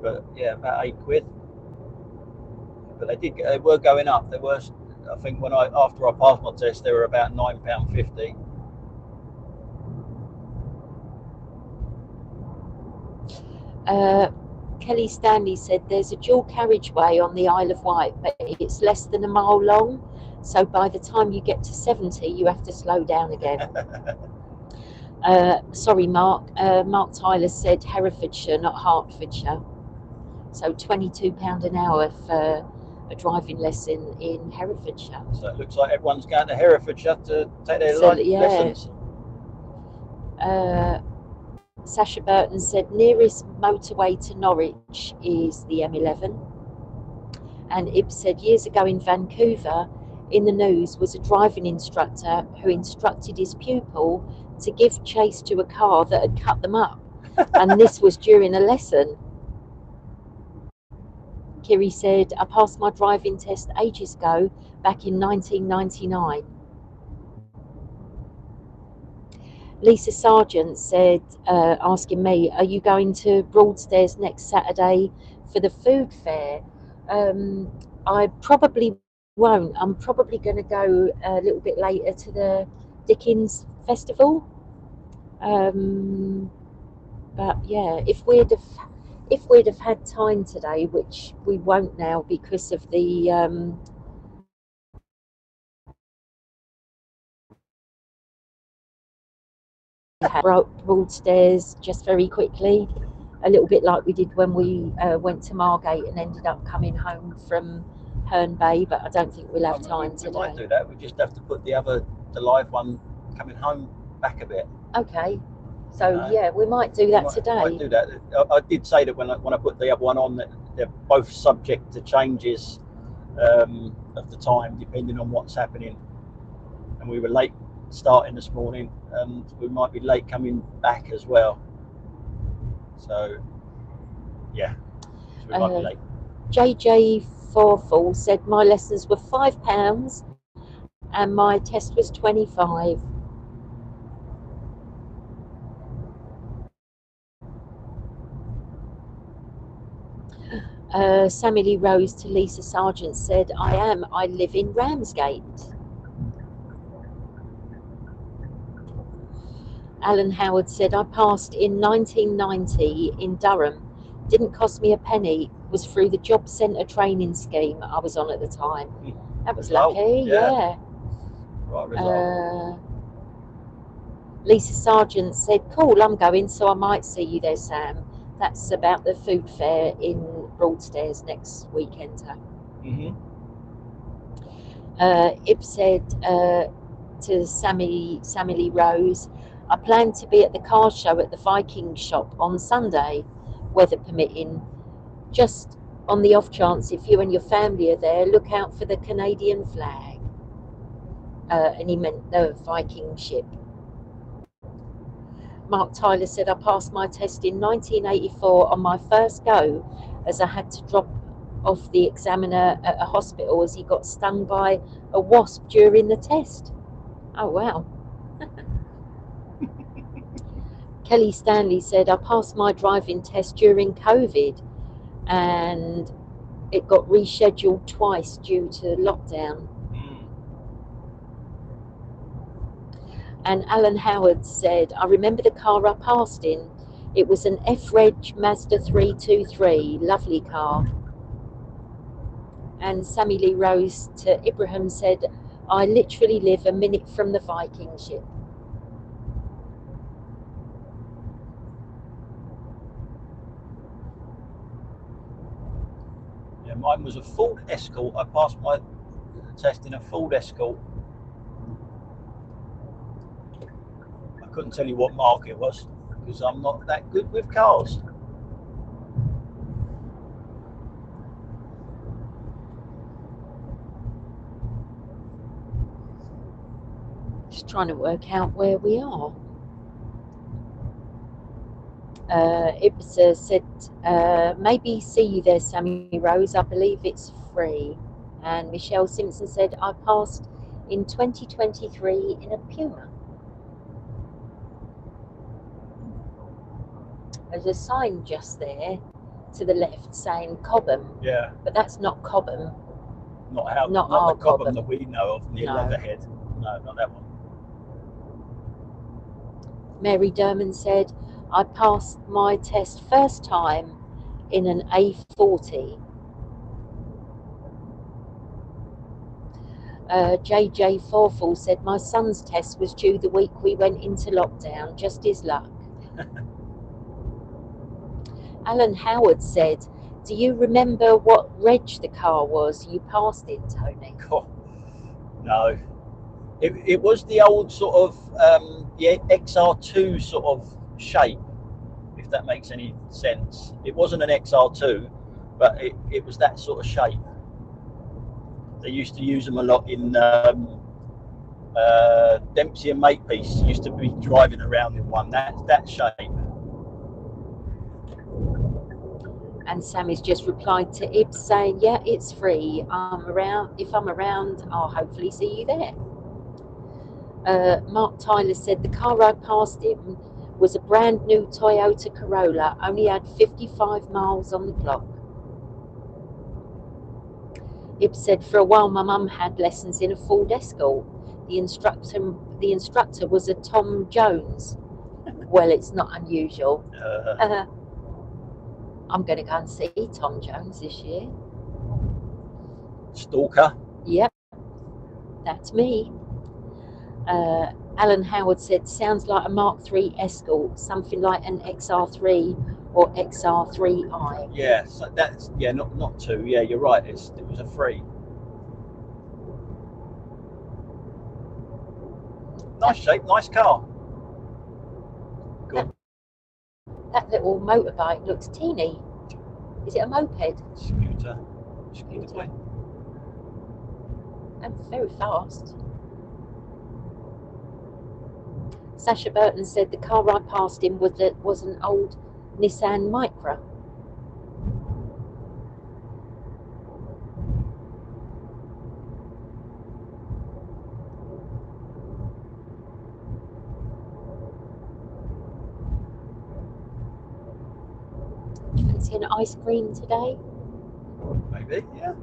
But yeah, about £8. But they were going up. They were, I think after I passed my test, they were about £9.50. Kelly Stanley said there's a dual carriageway on the Isle of Wight, but it's less than a mile long. So by the time you get to 70, you have to slow down again. Sorry, Mark. Mark Tyler said Herefordshire, not Hertfordshire. So £22 an hour for a driving lesson in Herefordshire. So it looks like everyone's going to Herefordshire to take their lessons. Sasha Burton said nearest motorway to Norwich is the M11. And Ib said years ago in Vancouver, in the news was a driving instructor who instructed his pupil to give chase to a car that had cut them up. And this was during a lesson. Kiri said, I passed my driving test ages ago, back in 1999. Lisa Sargent said, asking me, are you going to Broadstairs next Saturday for the food fair? I probably won't. I'm probably going to go a little bit later to the Dickens Festival. But yeah, if we'd have had time today, which we won't now because of the Broadstairs just very quickly, a little bit like we did when we went to Margate and ended up coming home from Herne Bay, but I don't think we'll have time today. We might do that. We just have to put the live one coming home back a bit. Okay. So yeah, we might do that today. We might do that. I did say that when I put the other one on, that they're both subject to changes of the time depending on what's happening. And we were late starting this morning, and we might be late coming back as well. So yeah, so we might be late. JJ Forfall said my lessons were £5 and my test was 25. Sammy Lee Rose to Lisa Sargent said, I live in Ramsgate. Alan Howard said, I passed in 1990 in Durham. Didn't cost me a penny. Was through the job centre training scheme I was on at the time. That was lucky, yeah. Right result. Lisa Sargent said, cool, I'm going, so I might see you there, Sam. That's about the food fair in Broadstairs next weekend. Ib said to Sammy Lee Rose, I plan to be at the car show at the Viking shop on Sunday, weather permitting. Just on the off chance, if you and your family are there, look out for the Canadian flag. And he meant the Viking ship. Mark Tyler said, I passed my test in 1984 on my first go, as I had to drop off the examiner at a hospital as he got stung by a wasp during the test. Oh, wow. Kelly Stanley said, I passed my driving test during COVID and it got rescheduled twice due to lockdown. And Alan Howard said, I remember the car I passed in. It was an F-Reg Mazda 323, lovely car. And Sammy Lee Rose to Ibrahim said, I literally live a minute from the Viking ship. Yeah, mine was a Ford Escort. I passed my test in a Ford Escort. I couldn't tell you what mark it was because I'm not that good with cars. Just trying to work out where we are. Ibsa said, maybe see you there, Sammy Rose. I believe it's free. And Michelle Simpson said, I passed in 2023 in a Puma. There's a sign just there to the left saying Cobham. Yeah. But that's not Cobham. Not the Cobham that we know of near Leatherhead. No, not that one. Mary Derman said, I passed my test first time in an A40. JJ Forfall said, my son's test was due the week we went into lockdown, just his luck. Alan Howard said, do you remember what reg the car was you passed in, Tony? Oh, no. It was the old sort of the XR2 sort of shape, if that makes any sense. It wasn't an XR2, but it was that sort of shape. They used to use them a lot in Dempsey and Makepeace. Used to be driving around in one that shape. And Sammy's just replied to Ibs saying, yeah, it's free. I'm around. If I'm around, I'll hopefully see you there. Mark Tyler said the car I passed him was a brand new Toyota Corolla, only had 55 miles on the clock. Ib said for a while my mum had lessons in a Ford Escort. The instructor was a Tom Jones. Well, it's not unusual. I'm going to go and see Tom Jones this year. Stalker. Yep, that's me. Alan Howard said, sounds like a Mark III Escort, something like an XR3 or XR3i. Yeah, so that's not two. Yeah, you're right. It was a 3. Nice shape, nice car. Good. That little motorbike looks teeny. Is it a moped? Scooter boy. And very fast. Sasha Burton said the car I passed him was an old Nissan Micra. Fancy an ice cream today? Maybe, yeah.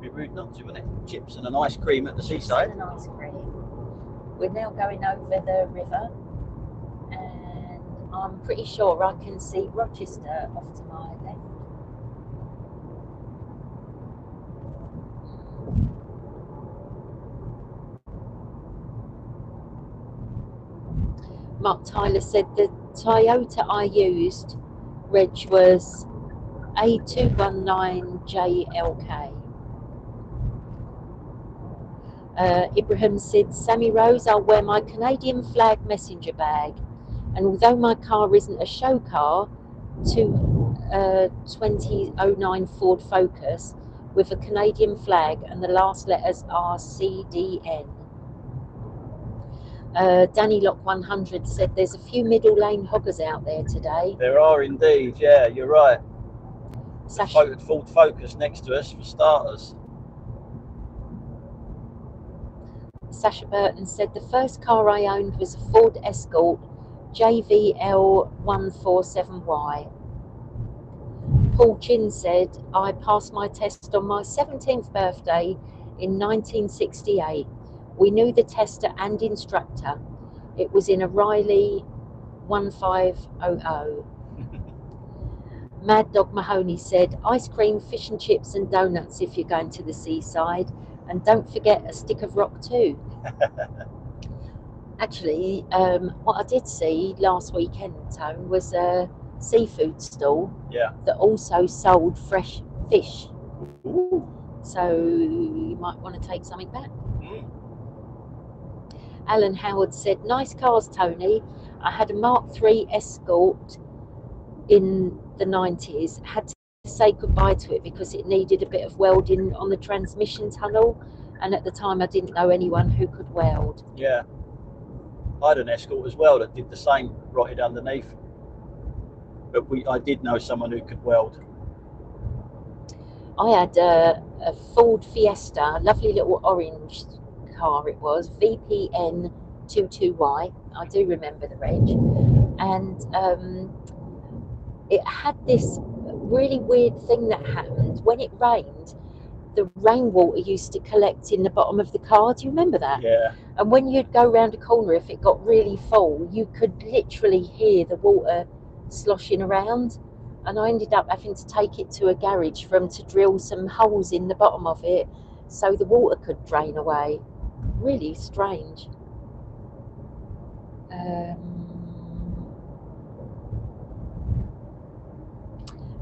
Be rude not to, wouldn't it? Chips and an ice cream at the seaside. Chips and an ice cream. We're now going over the river, and I'm pretty sure I can see Rochester off to my left. Mark Tyler said the Toyota I used, reg was A219JLK. Ibrahim said, Sammy Rose, I'll wear my Canadian flag messenger bag. And although my car isn't a show car, 2009 Ford Focus with a Canadian flag and the last letters are CDN. Danny Lock 100 said there's a few middle lane hoggers out there today. There are indeed, yeah, you're right. Ford Focus next to us for starters. Sasha Burton said the first car I owned was a Ford Escort JVL147Y. Paul Chin said I passed my test on my 17th birthday in 1968. We knew the tester and instructor. It was in a Riley 1500. Mad Dog Mahoney said, ice cream, fish and chips and donuts if you're going to the seaside. And don't forget a stick of rock too. Actually, what I did see last weekend, Tone, was a seafood stall that also sold fresh fish. Ooh. So you might want to take something back. Alan Howard said, nice cars, Tony. I had a Mark III Escort in the 90s. Had to say goodbye to it because it needed a bit of welding on the transmission tunnel. And at the time, I didn't know anyone who could weld. Yeah. I had an Escort as well that did the same, rotted underneath. But I did know someone who could weld. I had a Ford Fiesta, lovely little orange car it was, VPN 22Y. I do remember the reg. And it had this really weird thing that happened. When it rained, the rainwater used to collect in the bottom of the car. Do you remember that? Yeah. And when you'd go round a corner, if it got really full, you could literally hear the water sloshing around. And I ended up having to take it to a garage for them to drill some holes in the bottom of it so the water could drain away. Really strange.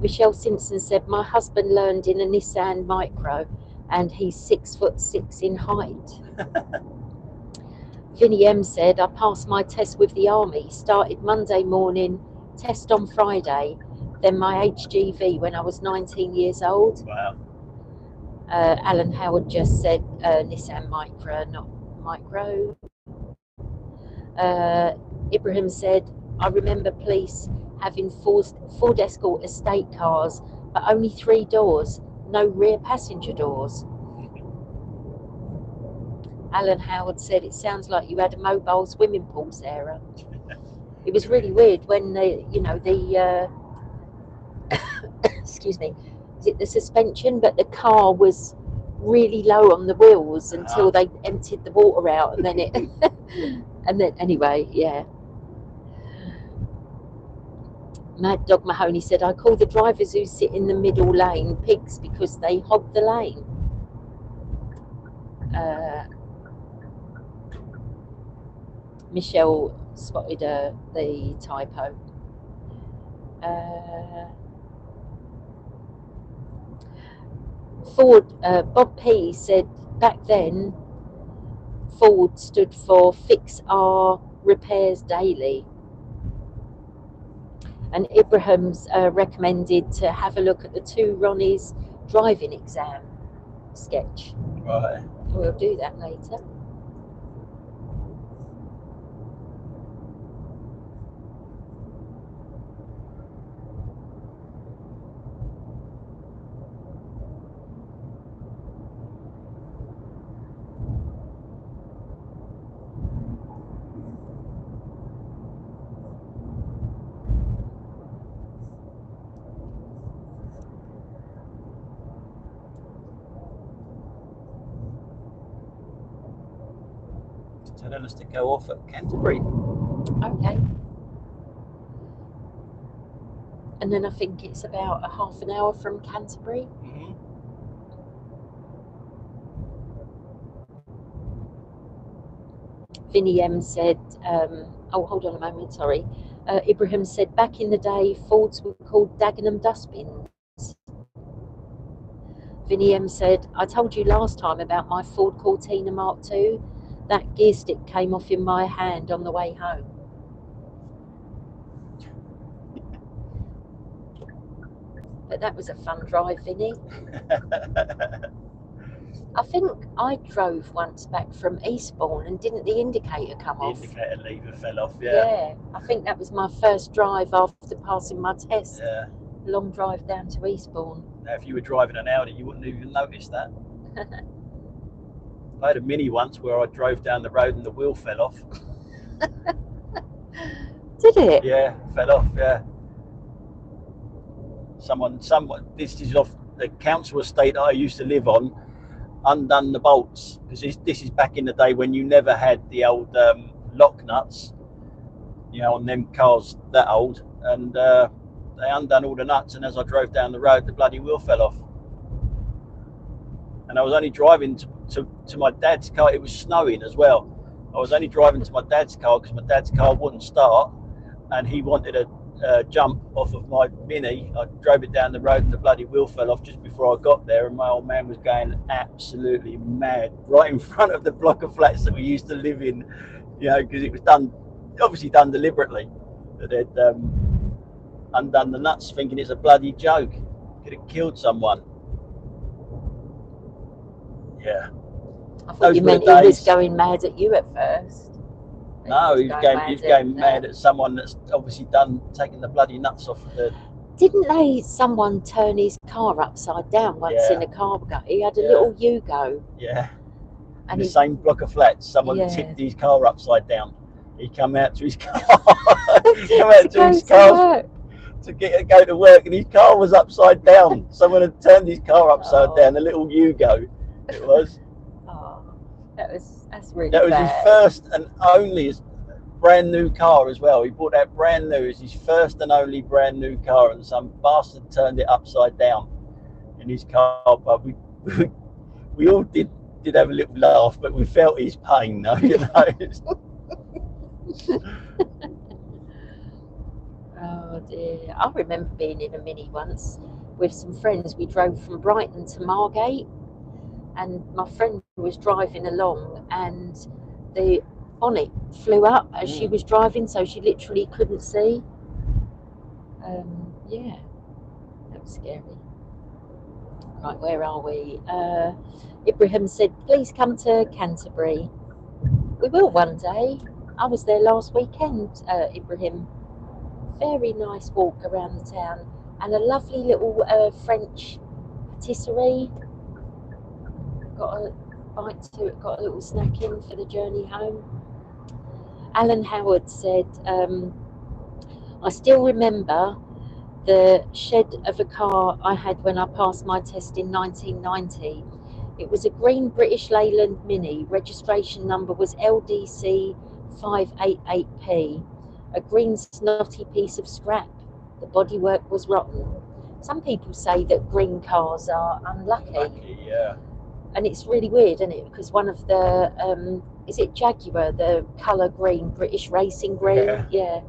Michelle Simpson said, my husband learned in a Nissan Micro and he's 6'6" in height. Vinnie M said, I passed my test with the army, started Monday morning, test on Friday, then my HGV when I was 19 years old. Wow. Alan Howard just said Nissan Micra, not Micro. Ibrahim said, I remember police having Ford Escort estate cars, but only 3 doors, no rear passenger doors. Alan Howard said, it sounds like you had a mobile swimming pool, Sarah. It was really weird when the excuse me, is it the suspension? But the car was really low on the wheels until they emptied the water out, and then it, and then anyway, yeah. Mad Dog Mahoney said, I call the drivers who sit in the middle lane pigs because they hog the lane. Michelle spotted the typo. Ford, Bob P said, back then Ford stood for Fix Our Repairs Daily. And Ibrahim's recommended to have a look at the 2 Ronnies driving exam sketch. Right. We'll do that later. Telling us to go off at Canterbury. Okay. And then I think it's about a half an hour from Canterbury. Mm-hmm. Vinnie M said, oh, hold on a moment, sorry. Ibrahim said, back in the day, Fords were called Dagenham dustbins. Vinnie M said, I told you last time about my Ford Cortina Mark II. That gear stick came off in my hand on the way home. But that was a fun drive, Vinnie. I think I drove once back from Eastbourne and didn't the indicator come off? The indicator lever fell off, yeah. Yeah, I think that was my first drive after passing my test. Yeah. Long drive down to Eastbourne. Now, if you were driving an Audi, you wouldn't even notice that. I had a Mini once where I drove down the road and the wheel fell off. Did it? Yeah, fell off, yeah. Someone, this is off the council estate I used to live on, undone the bolts, because this is back in the day when you never had the old lock nuts, you know, on them cars that old, and they undone all the nuts, and as I drove down the road, the bloody wheel fell off. And I was only driving to my dad's car. It was snowing as well. I was only driving to my dad's car because my dad's car wouldn't start, and he wanted a jump off of my Mini. I drove it down the road and the bloody wheel fell off just before I got there, and my old man was going absolutely mad right in front of the block of flats that we used to live in, you know, because it was obviously done deliberately, that they'd undone the nuts thinking it's a bloody joke. Could have killed someone. Yeah. I thought you meant he was going mad at you at first. No, he was going mad at someone that's obviously taking the bloody nuts off the... Didn't someone turn his car upside down once in a car? He had a little Yugo. Yeah. In the same block of flats, someone tipped his car upside down. He come out to his car. To go to work, and his car was upside down. Someone had turned his car upside down, a little Yugo it was. That's really That was bad. his first and only brand new car as well. He bought that brand new. It's his first and only brand new car, and some bastard turned it upside down in his car. But we all did have a little laugh, but we felt his pain, though, you know. Oh dear. I remember being in a Mini once with some friends. We drove from Brighton to Margate, and my friend was driving along, and the bonnet flew up as she was driving, so she literally couldn't see. Yeah, that was scary. Right, where are we? Ibrahim said, please come to Canterbury. We will one day. I was there last weekend, Ibrahim. very nice walk around the town, and a lovely little French patisserie. Got a bite to it, got a little snack in for the journey home. Alan Howard said, I still remember the shed of a car I had when I passed my test in 1990. It was a green British Leyland Mini. Registration number was LDC 588P. A green snotty piece of scrap. The bodywork was rotten. Some people say that green cars are unlucky. Yeah. And it's really weird, isn't it? Because one of the, is it Jaguar, the colour green, British Racing Green? Yeah.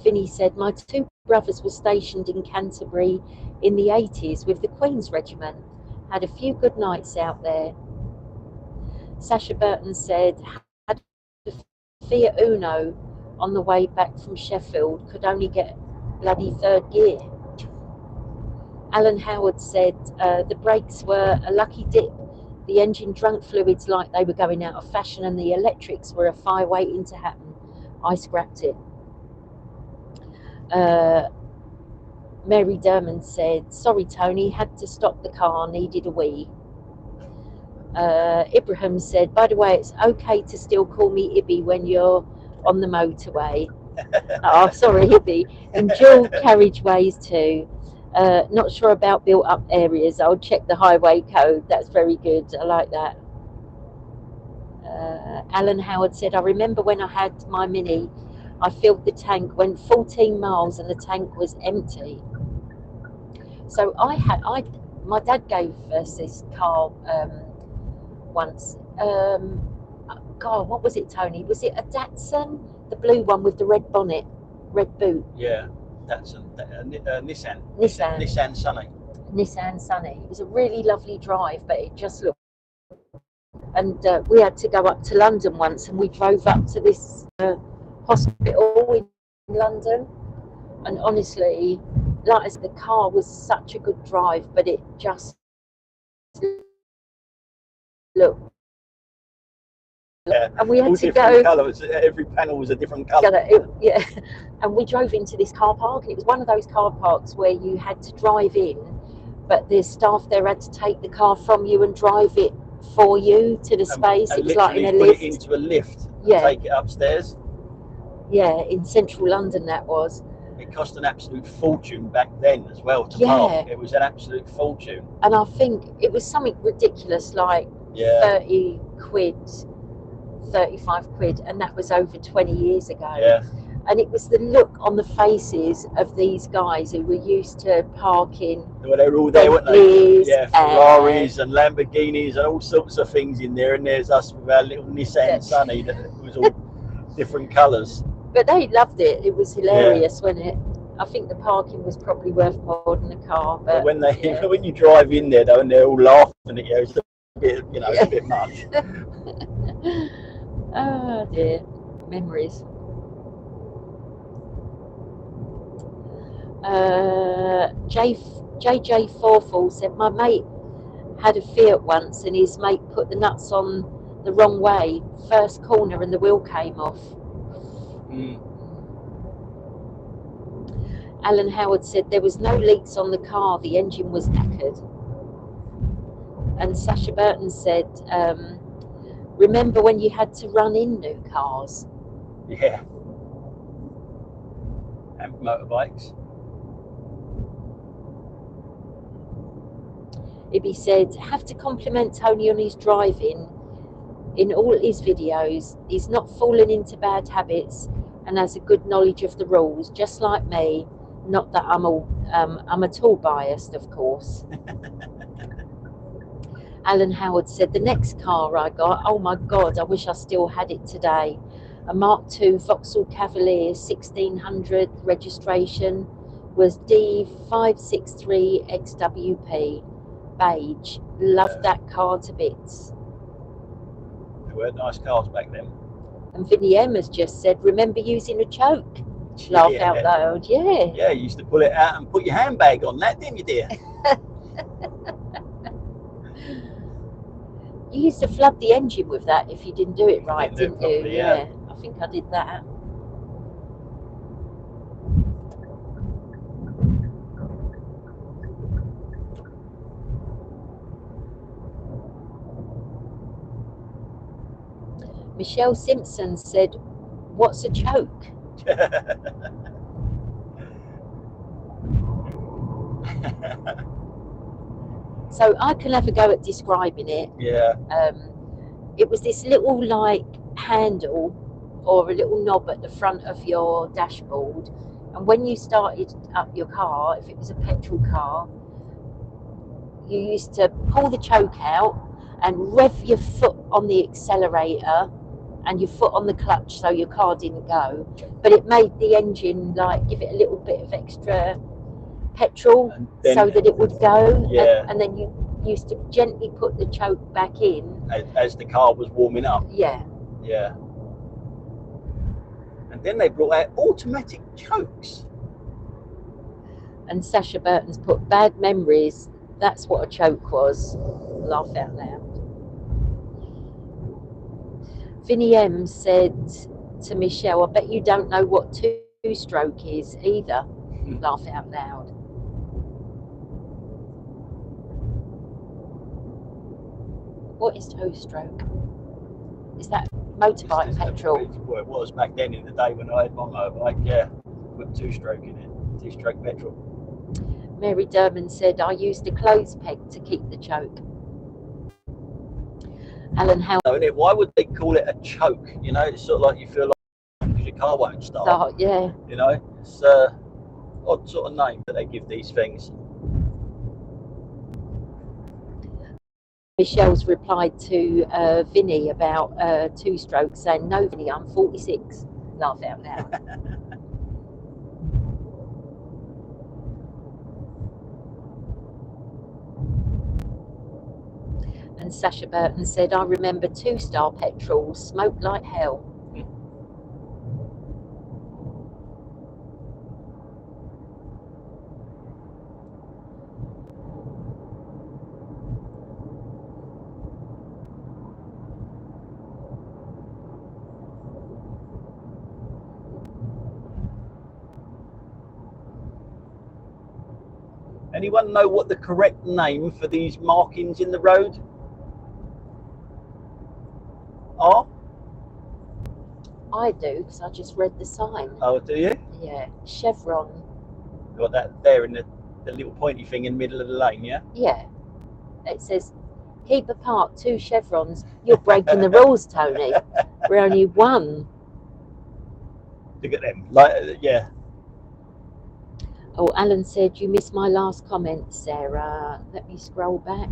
Vinny said, my two brothers were stationed in Canterbury in the 80s with the Queen's Regiment. Had a few good nights out there. Sasha Burton said, had a Fiat Uno on the way back from Sheffield, could only get bloody third gear. Alan Howard said, the brakes were a lucky dip. The engine drunk fluids like they were going out of fashion, and the electrics were a fire waiting to happen. I scrapped it. Mary Dermond said, sorry Tony, had to stop the car, needed a wee. Ibrahim said, by the way, it's okay to still call me Ibby when you're on the motorway. Oh, sorry, Ibby. And dual carriageways too. Not sure about built up areas. I'll check the highway code. That's very good. I like that. Alan Howard said, I remember when I had my Mini, I filled the tank, went 14 miles and the tank was empty. So my dad gave us this car once. God, what was it, Tony? Was it a Datsun? The blue one with the red bonnet, red boot? Yeah, Datsun. Nissan. Nissan Sunny. Nissan Sunny. It was a really lovely drive, but it just looked. And we had to go up to London once, and we drove up to this hospital in London. And honestly, like the car was such a good drive, but it just looked. Yeah. And we had all to different go. Colours. Every panel was a different colour. Yeah, and we drove into this car park, and it was one of those car parks where you had to drive in, but the staff there had to take the car from you and drive it for you to the space. And it was like in a put lift. It into a lift. Yeah. Take it upstairs. Yeah, in central London that was. It cost an absolute fortune back then as well to park. It was an absolute fortune. And I think it was something ridiculous, like 30 quid, 35 quid, and that was over 20 years ago. Yeah. And it was the look on the faces of these guys who were used to parking. Well, they were all there, weren't they? Yeah, Ferraris and Lamborghinis and all sorts of things in there. And there's us with our little Nissan Sunny that was all different colours. But they loved it. It was hilarious, wasn't it? I think the parking was probably worth more than the car. But when when you drive in there though, and they're all laughing at you, it's a bit, it's a bit much. Oh dear, memories. JJ Forfall said, my mate had a Fiat once, and his mate put the nuts on the wrong way, first corner, and the wheel came off. Alan Howard said there was no leaks on the car, the engine was knackered. And Sasha Burton said, remember when you had to run in new cars? Yeah. And motorbikes. Ibby said, have to compliment Tony on his driving. In all his videos, he's not fallen into bad habits and has a good knowledge of the rules, just like me. Not that I'm at all biased, of course. Alan Howard said, the next car I got, oh my God, I wish I still had it today. A Mark II Vauxhall Cavalier 1600 registration was D563XWP. Beige. Loved that car to bits. They were nice cars back then. And Vinny M has just said, remember using a choke? Laugh out loud. Yeah. Yeah, you used to pull it out and put your handbag on that, didn't you, dear? You used to flood the engine with that if you didn't do it right, didn't you? Properly, yeah. I think I did that. Michelle Simpson said, "What's a choke?" So I can have a go at describing it. Yeah. It was this little like handle or a little knob at the front of your dashboard, and when you started up your car, if it was a petrol car, you used to pull the choke out and rev your foot on the accelerator and your foot on the clutch so your car didn't go, but it made the engine like give it a little bit of extra petrol so that it would go. Yeah. And then you used to gently put the choke back in as the car was warming up. Yeah. And then they brought out automatic chokes. And Sasha Burton's put bad memories. That's what a choke was. Laugh out loud. Vinnie M said to Michelle, "I bet you don't know what two-stroke is either." Laugh out loud. What is two-stroke? Is that motorbike petrol? Well, it was back then in the day when I had my motorbike, yeah. Put two-stroke in it, two-stroke petrol. Mary Derman said, "I used a clothes peg to keep the choke." Alan Howell. Why would they call it a choke? You know, it's sort of like you feel like because your car won't start. Yeah. You know, it's odd sort of name that they give these things. Michelle's replied to Vinny about two-stroke, saying, "No, Vinny, I'm 46. Laugh out loud. And Sasha Burton said, "I remember two-star petrol smoked like hell." Anyone know what the correct name for these markings in the road are? I do, because I just read the sign. Oh, do you? Yeah, chevron. Got that there in the little pointy thing in the middle of the lane, yeah? Yeah. It says, "Keep apart 2 chevrons." You're breaking the rules, Tony. We're only one. Look at them. Like, yeah. Oh, Alan said, "You missed my last comment, Sarah." Let me scroll back.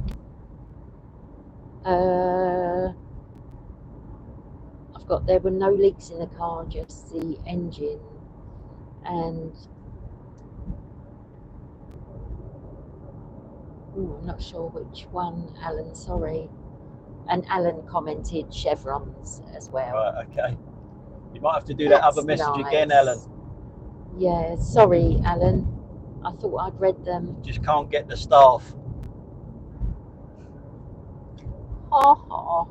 I've got, "There were no leaks in the car, just the engine." And I'm not sure which one, Alan, sorry. And Alan commented chevrons as well. Right, okay. You might have to do that other message again, Alan. Yeah, sorry, Alan. I thought I'd read them. Just can't get the staff. Ha ha.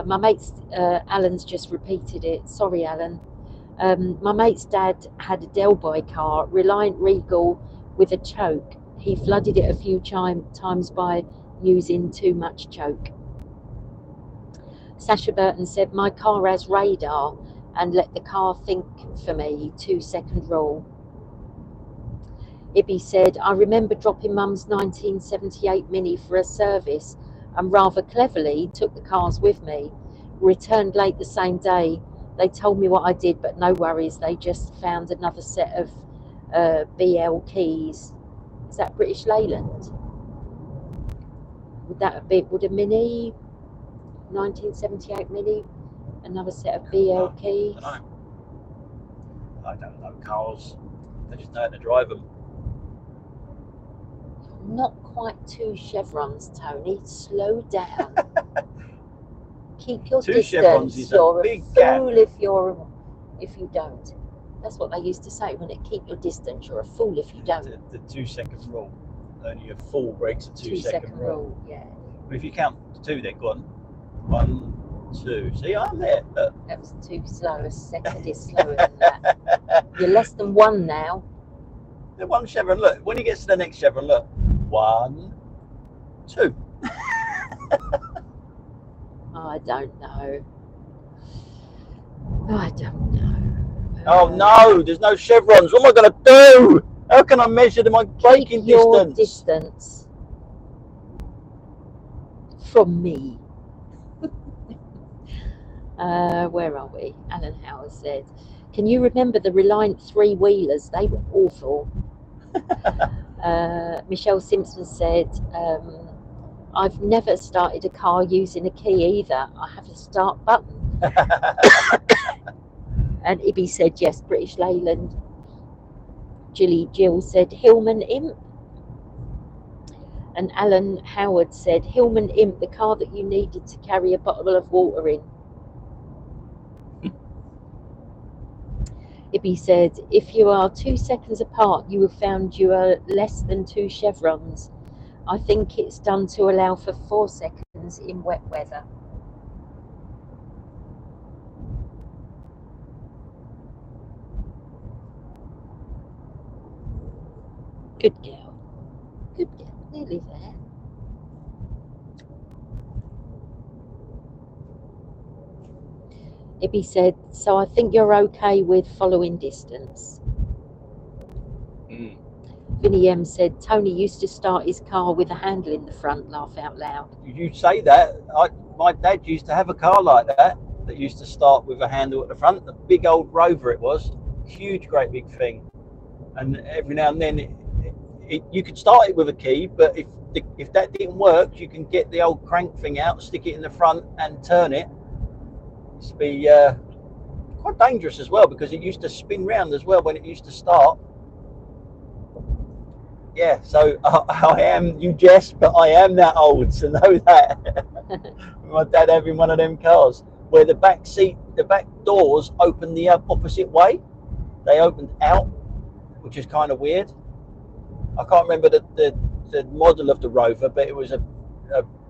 My mate's, Alan's just repeated it. Sorry, Alan. My mate's dad had a Del Boy car, Reliant Regal, with a choke. He flooded it a few times by using too much choke. Sasha Burton said, "My car has radar and let the car think for me, 2-second rule." Ibby said, "I remember dropping Mum's 1978 Mini for a service and rather cleverly took the cars with me. Returned late the same day. They told me what I did, but no worries. They just found another set of BL keys." Is that British Leyland? Would a Mini, 1978 Mini, another set of BL keys? I don't know cars. I just know how to drive them. Not quite 2 chevrons, Tony. Slow down. Keep your 2 distance. chevrons is You're a big fool gap. if you don't. That's what they used to say, when it keep your distance. You're a fool if you don't. The 2-second rule. only a full breaks a 2-second rule. Yeah. But if you count to 2, then go on. 1, 2. See, I'm there. Look. That was too slow. A second is slower than that. You're less than 1 now. The one chevron, look. When he gets to the next chevron, look. 1, 2. I don't know. I don't know. Oh no, there's no chevrons. What am I going to do? How can I measure my braking your distance from me? Where are we? Alan Howard said, can you remember the Reliant 3-wheelers? They were awful. Michelle Simpson said, I've never started a car using a key either. I have a start button. And Ibby said, yes, British Leyland. Jill said, Hillman Imp. And Alan Howard said, Hillman Imp, the car that you needed to carry a bottle of water in. Ibby said, if you are 2 seconds apart, you have found you are less than 2 chevrons. I think it's done to allow for 4 seconds in wet weather. Good girl. Good girl. Nearly there. Ibby said, so I think you're okay with following distance. Vinnie M said, Tony used to start his car with a handle in the front, laugh out loud. You say that. My dad used to have a car like that used to start with a handle at the front. The big old Rover it was. Huge, great big thing. And every now and then you could start it with a key, but if that didn't work, you can get the old crank thing out, stick it in the front and turn it. It used to be quite dangerous as well, because it used to spin round as well when it used to start. Yeah, so I am, you jest, but I am that old to know that. My dad having one of them cars where the back doors open the opposite way. They opened out, which is kind of weird. I can't remember the model of the Rover, but it was a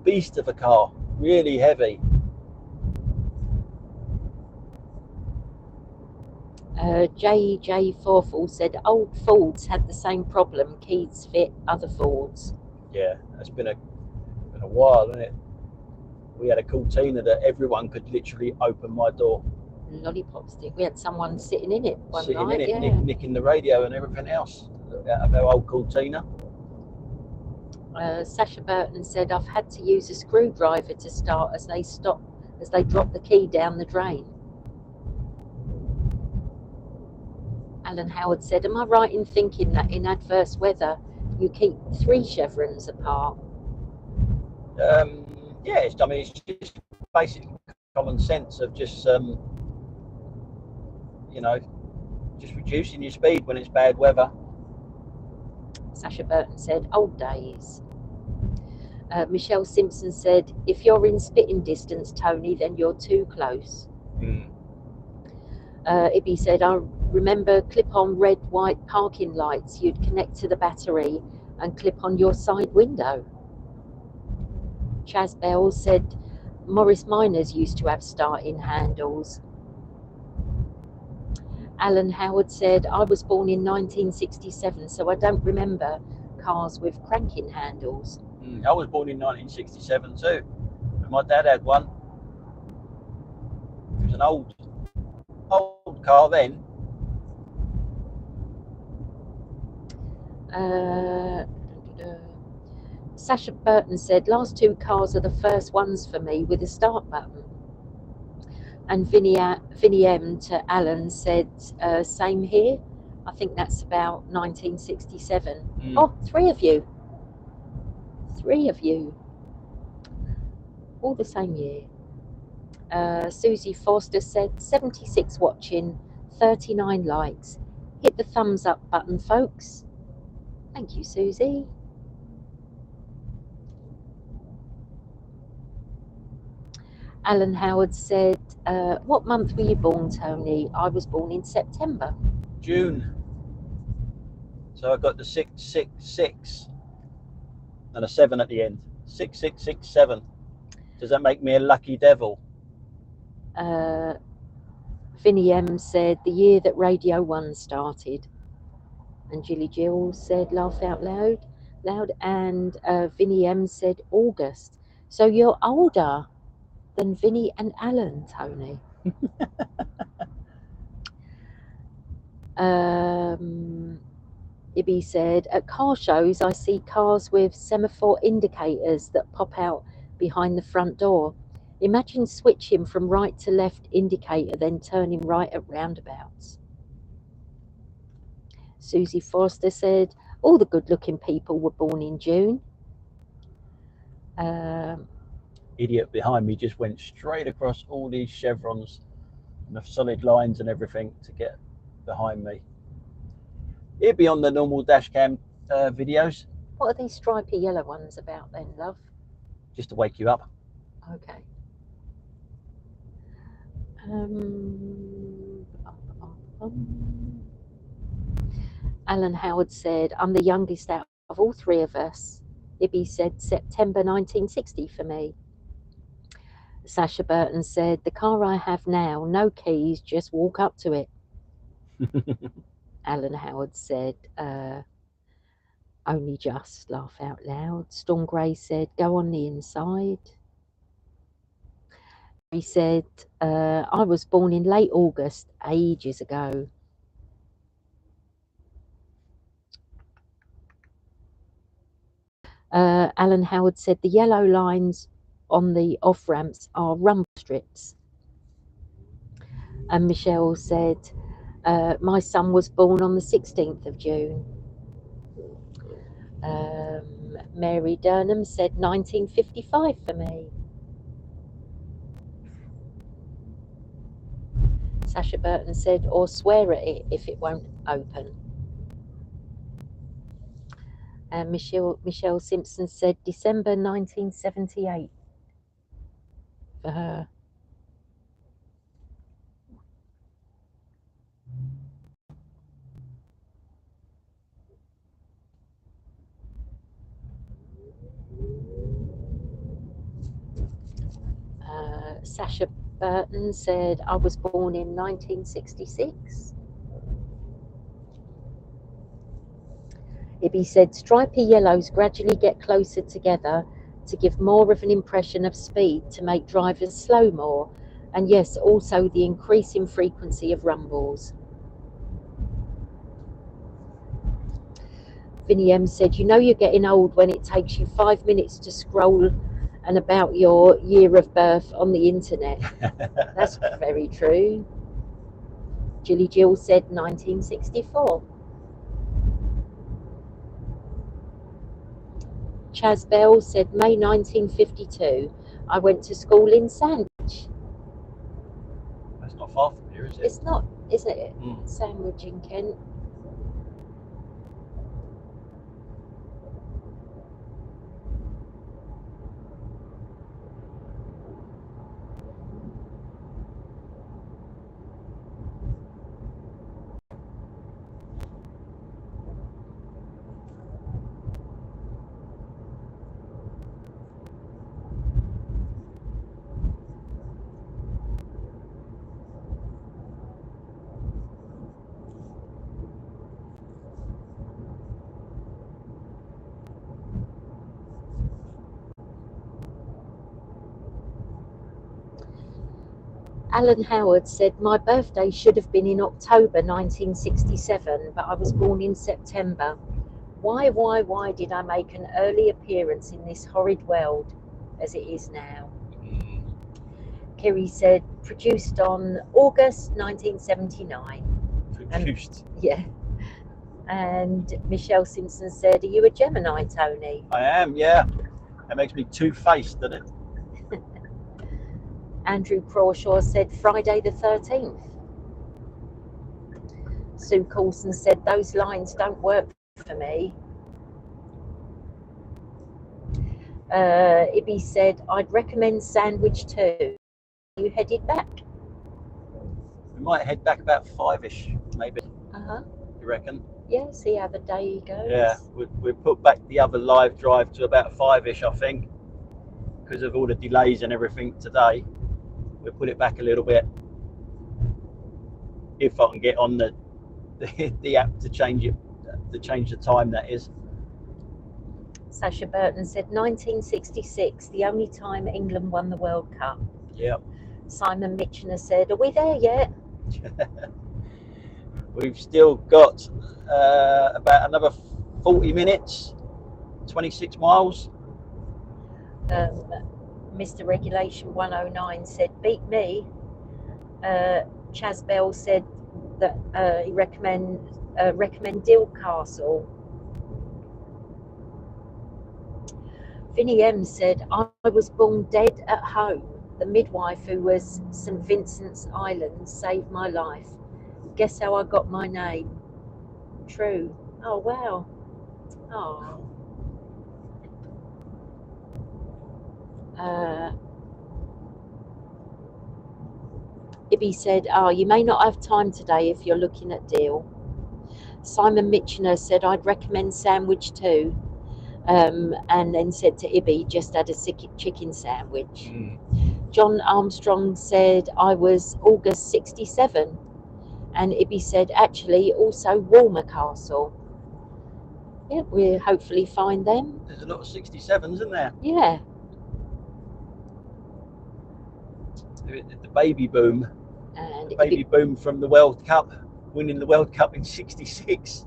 beast of a car, really heavy. J.J. Forfall said old Fords had the same problem. Keys fit other Fords. Yeah, it's been a while, isn't it? We had a Cortina that everyone could literally open my door. Lollipop stick. We had someone sitting in it one sitting night. in it, nicking the radio and everything else out of our old Cortina. Sasha Burton said, I've had to use a screwdriver to start as they drop the key down the drain. Alan Howard said, am I right in thinking that in adverse weather you keep 3 chevrons apart? Yeah, I mean, it's just basic common sense of just, just reducing your speed when it's bad weather. Sasha Burton said, old days. Michelle Simpson said, if you're in spitting distance, Tony, then you're too close. Ibby said, I remember clip-on red, white parking lights. You'd connect to the battery and clip on your side window. Chaz Bell said, Morris Minors used to have starting handles. Alan Howard said, I was born in 1967, so I don't remember cars with cranking handles. I was born in 1967 too. My dad had one. It was an old car then. Sasha Burton said, last 2 cars are the first ones for me with a start button. And Vinnie M to Alan said, same here. I think that's about 1967. Oh, 3 of you. 3 of you. All the same year. Susie Foster said, 76 watching, 39 likes. Hit the thumbs up button, folks. Thank you, Susie. Alan Howard said, what month were you born, Tony? I was born in September. June. So I got the 666. and a 7 at the end. 6667. Does that make me a lucky devil? Vinnie M said the year that Radio 1 started. And Jilly Jill said laugh out loud. And Vinnie M said August. So you're older than Vinnie and Alan, Tony. Ibby said, at car shows I see cars with semaphore indicators that pop out behind the front door. Imagine switching from right to left indicator, then turning right at roundabouts. Susie Foster said, all the good-looking people were born in June. Idiot behind me just went straight across all these chevrons and the solid lines and everything to get behind me. It'd be on the normal dash cam videos. What are these stripy yellow ones about then, love? Just to wake you up. Okay. Alan Howard said, I'm the youngest out of all three of us. Ibby said September 1960 for me. Sasha Burton said, the car I have now, no keys, just walk up to it. Alan Howard said, only just, laugh out loud. Storm Gray said, go on the inside. He said, I was born in late August, ages ago. Alan Howard said, the yellow lines on the off-ramps are rumble strips. And Michelle said, my son was born on the 16th of June. Mary Durnham said 1955 for me. Sasha Burton said, or swear at it if it won't open. And Michelle Simpson said December 1978 for her. Sasha Burton said, I was born in 1966. Ibby said, stripy yellows gradually get closer together to give more of an impression of speed to make drivers slow more. And yes, also the increasing frequency of rumbles. Vinnie M said, you know you're getting old when it takes you 5 minutes to scroll and about your year of birth on the internet. That's very true. Jilly Jill said 1964. Chaz Bell said May 1952. I went to school in Sandwich. That's not far from here, is it? It's not, is it? Sandwich in Kent. Alan Howard said, my birthday should have been in October 1967, but I was born in September. Why did I make an early appearance in this horrid world as it is now? Kerry said, produced on August 1979. Produced? Yeah. And Michelle Simpson said, are you a Gemini, Tony? I am, yeah. That makes me two-faced, doesn't it? Andrew Crawshaw said Friday the 13th. Sue Coulson said those lines don't work for me. Ibby said I'd recommend Sandwich too. You headed back? We might head back about 5-ish, maybe. Uh-huh. You reckon? Yeah, see how the day goes. Yeah, we put back the other live drive to about 5ish, I think, because of all the delays and everything today. We put it back a little bit. If I can get on the app to change it, to change the time, that is. Sasha Burton said 1966, the only time England won the World Cup. Yep. Simon Mitchener said, are we there yet? We've still got about another 40 minutes, 26 miles. Mr. Regulation 109 said, beat me. Chaz Bell said that he recommend Dill Castle. Vinnie M said, I was born dead at home. The midwife who was St. Vincent's Island saved my life. Guess how I got my name? True. Oh, wow. Oh. Ibby said, oh, you may not have time today if you're looking at deal. Simon Mitchener said, I'd recommend sandwich too. And then said to Ibby, just had a chicken sandwich. John Armstrong said, I was August 67. And Ibby said, actually, also Walmer Castle. Yeah, we'll hopefully find them. There's a lot of 67s, isn't there? Yeah. The baby boom. And the baby boom from the World Cup, winning the World Cup in 66.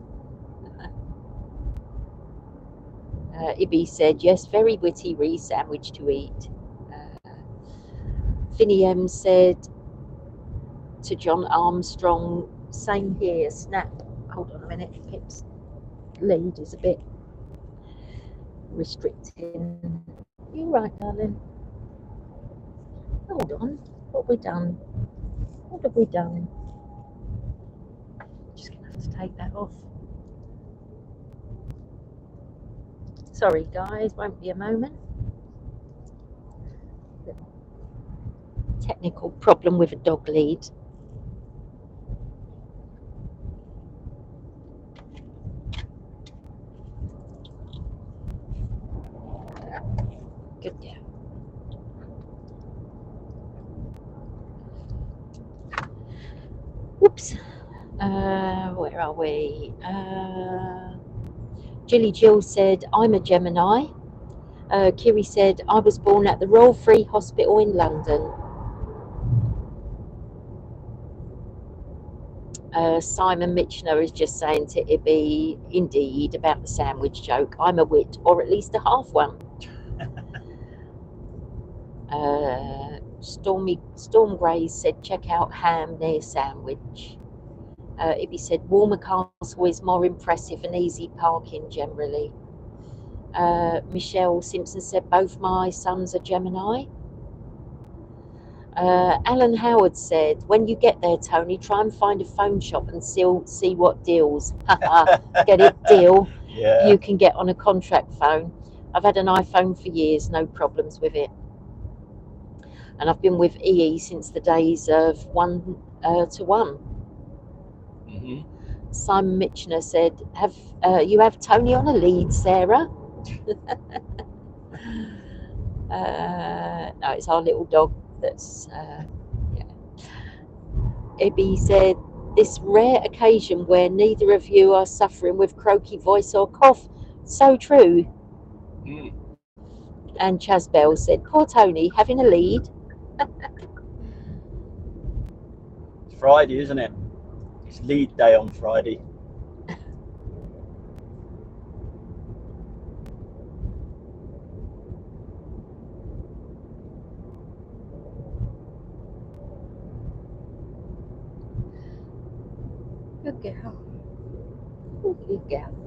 Ibby said, yes, very witty sandwich to eat. Vinnie M said to John Armstrong, same here, snap. Hold on a minute, Pip's lead is a bit restricting. You right, darling? Hold on, what have we done? What have we done? Just gonna have to take that off. Sorry guys, won't be a moment. Technical problem with a dog lead. Good girl. Whoops. Where are we? Jilly Jill said, I'm a Gemini. Kiri said, I was born at the Royal Free Hospital in London. Simon Mitchener is just saying to Ibby, indeed, about the sandwich joke. I'm a wit, or at least a half one. Storm Grays said, check out ham near Sandwich. Ibby said, Walmer Castle is more impressive and easy parking generally. Michelle Simpson said, both my sons are Gemini. Alan Howard said, when you get there, Tony, try and find a phone shop and see what deals. Get it, deal. Yeah. You can get on a contract phone. I've had an iPhone for years, no problems with it. And I've been with EE since the days of 1-to-1. Mm-hmm. Simon Mitchener said, have you have Tony on a lead, Sarah? No, it's our little dog that's, yeah. Ibby said, this rare occasion where neither of you are suffering with croaky voice or cough. So true. Mm. And Chaz Bell said, poor Tony, having a lead. It's Friday, isn't it? It's lead day on Friday. Good girl. Good girl.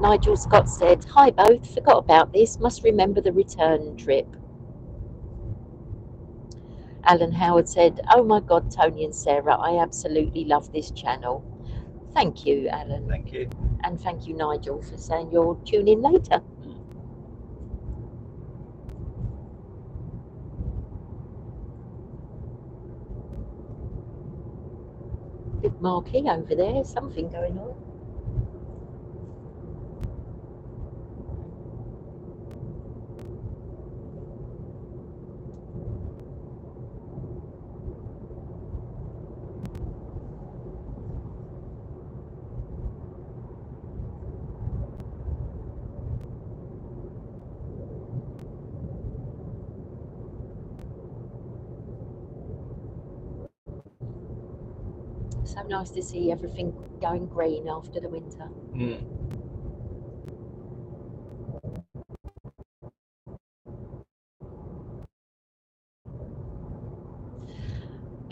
Nigel Scott said, hi both, forgot about this, must remember the return trip. Alan Howard said, oh my God, Tony and Sarah, I absolutely love this channel. Thank you, Alan. Thank you. And thank you, Nigel, for saying you'll tune in later. Big marquee over there, something going on. So nice to see everything going green after the winter.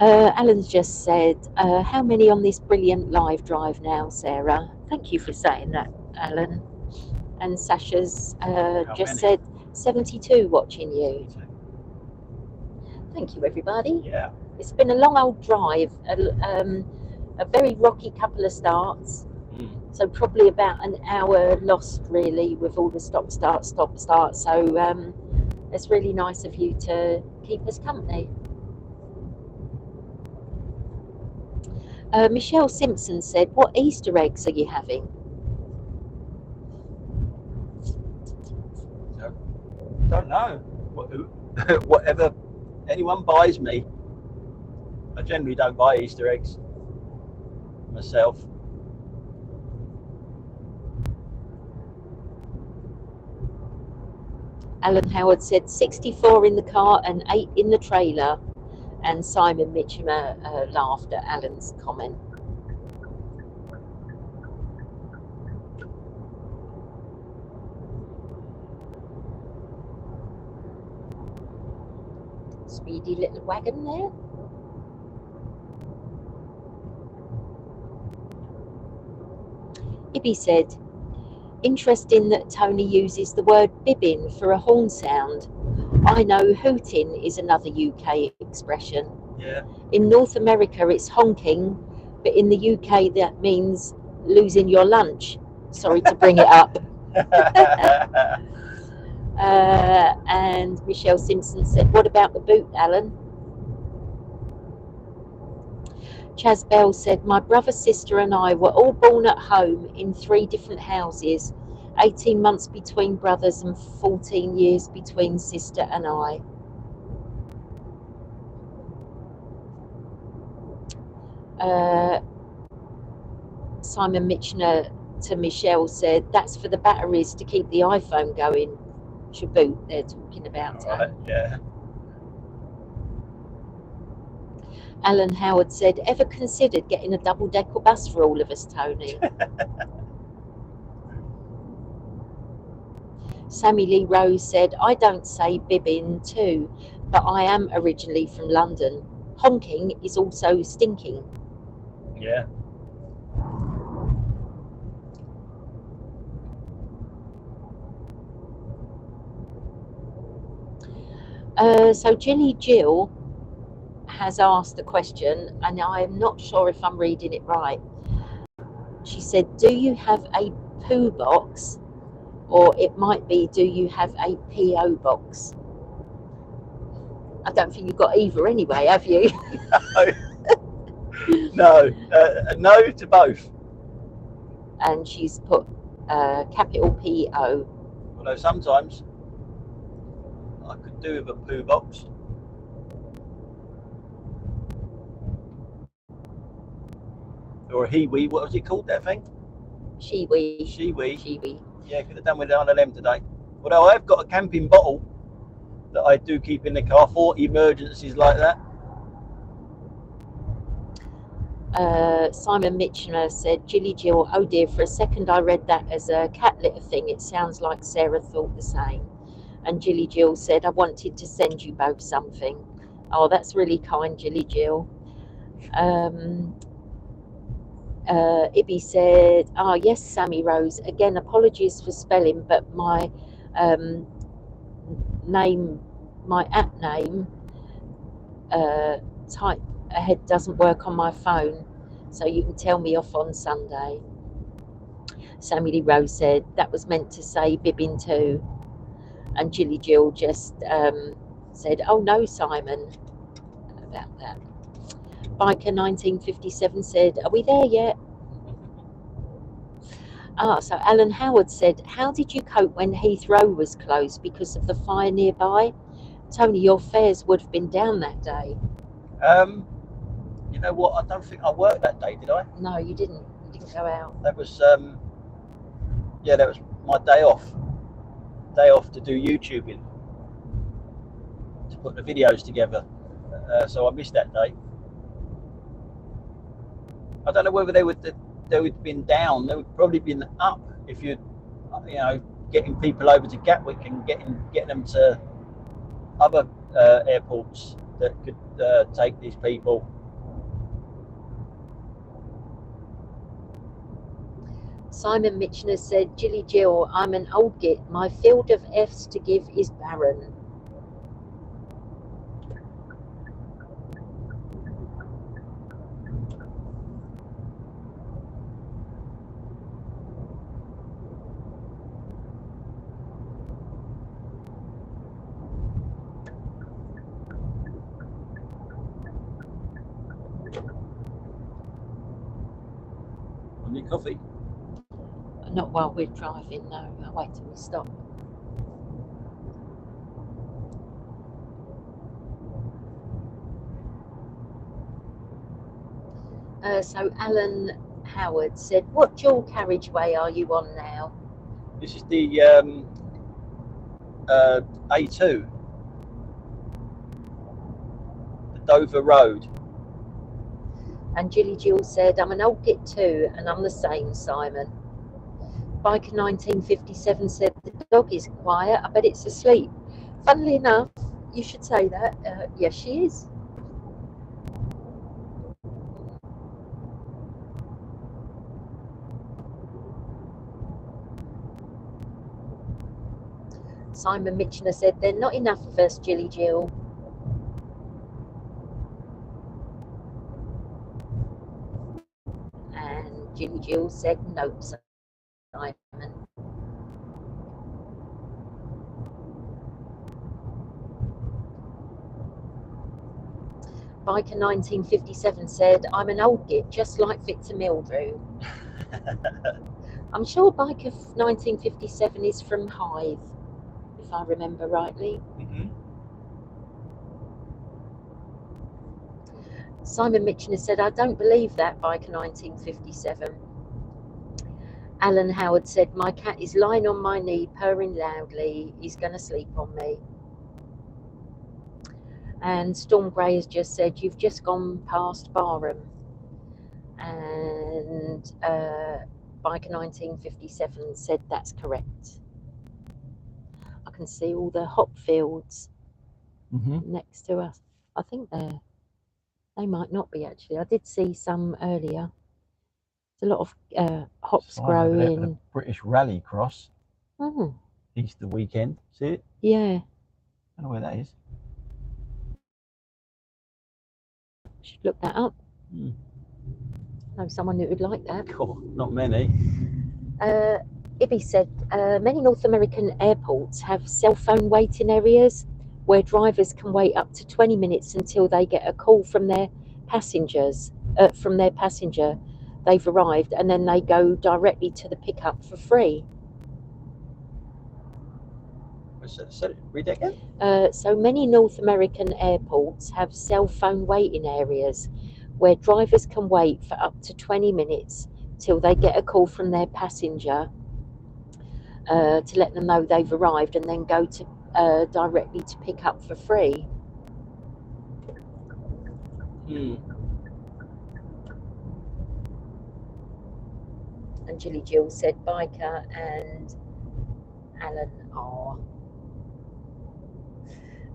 Alan's just said, how many on this brilliant live drive now, Sarah? Thank you for saying that, Alan. And Sasha's just said 72 watching you. Thank you, everybody. Yeah. It's been a long old drive, a very rocky couple of starts. So probably about an hour lost, really, with all the stop, start. So it's really nice of you to keep us company. Michelle Simpson said, what Easter eggs are you having? Don't know. Whatever anyone buys me. I generally don't buy Easter eggs myself. Alan Howard said 64 in the car and 8 in the trailer. And Simon Mitchimer laughed at Alan's comment. Speedy little wagon there. Ibby said, interesting that Tony uses the word bibbing for a horn sound. I know hooting is another UK expression. Yeah. In North America it's honking, but in the UK that means losing your lunch. Sorry to bring it up. And Michelle Simpson said, what about the boot, Alan? Chaz Bell said, my brother, sister and I were all born at home in 3 different houses, 18 months between brothers and 14 years between sister and I. Simon Mitchner to Michelle said, that's for the batteries to keep the iPhone going. Shaboot, they're talking about. Right, yeah. Alan Howard said, ever considered getting a double-decker bus for all of us, Tony? Sammy Lee Rose said, I don't say bibbing too, but I am originally from London. Honking is also stinking. Yeah. So Jilly Jill has asked a question, and I'm not sure if I'm reading it right. She said, do you have a poo box? Or it might be, do you have a PO box? I don't think you've got either anyway, have you? No. No to both. And she's put capital PO. Although sometimes I could do with a poo box. Or a he-wee, what was it called, that thing? She-wee. She-wee. Yeah, could have done with one of them today. Although I've got a camping bottle that I do keep in the car for emergencies like that. Simon Mitchner said, Jilly Jill, oh dear, for a second I read that as a cat litter thing. It sounds like Sarah thought the same. And Jilly Jill said, I wanted to send you both something. Oh, that's really kind, Jilly Jill. Ibby said, yes, Sammy Rose. Again, apologies for spelling, but my app name type ahead doesn't work on my phone, so you can tell me off on Sunday. Sammy Lee Rose said, that was meant to say bibbing too. And Jilly Jill just said, oh no, Simon, about that. Biker 1957 said, "Are we there yet?" So Alan Howard said, "How did you cope when Heathrow was closed because of the fire nearby? Tony, your fares would have been down that day." You know what? I don't think I worked that day, did I? No, you didn't. You didn't go out. That was that was my day off. Day off to do YouTubing, to put the videos together. So I missed that day. I don't know whether they would have been down. They would probably been up if you getting people over to Gatwick and getting them to other airports that could take these people. Simon Mitchner said, "Jilly Jill, I'm an old git. My field of F's to give is barren." On your coffee? Not while we're driving, no. I'll wait till we stop. So Alan Howard said, "What dual carriageway are you on now?" This is the A2, the Dover Road. And Jilly Jill said, "I'm an old git too, and I'm the same, Simon." Biker 1957 said, "The dog is quiet. I bet it's asleep." Funnily enough, you should say that. Yes, she is. Simon Mitchner said, "They're not enough of us, Jilly Jill." And Jilly Jill said, "Nope, Simon." Biker 1957 said, "I'm an old git, just like Victor Mildrew." I'm sure Biker 1957 is from Hythe, if I remember rightly. Simon Mitchner said, "I don't believe that, Biker 1957. Alan Howard said, "My cat is lying on my knee, purring loudly. He's going to sleep on me." And Storm Grey has just said, "You've just gone past Barham." And Biker 1957 said, "That's correct." I can see all the hop fields next to us. I think they might not be, actually. I did see some earlier. There's a lot of hops growing. The British Rally Cross. Oh, Easter weekend. See it? yeah. I don't know where that is. Should look that up. Know someone who would like that. Cool. Not many. Ibby said, "Many North American airports have cell phone waiting areas where drivers can wait up to 20 minutes until they get a call from their passenger they've arrived, and then they go directly to the pickup for free." Read that again? So many North American airports have cell phone waiting areas where drivers can wait for up to 20 minutes till they get a call from their passenger to let them know they've arrived, and then go to directly to pick up for free. And Jilly Jill said, "Biker and Alan are."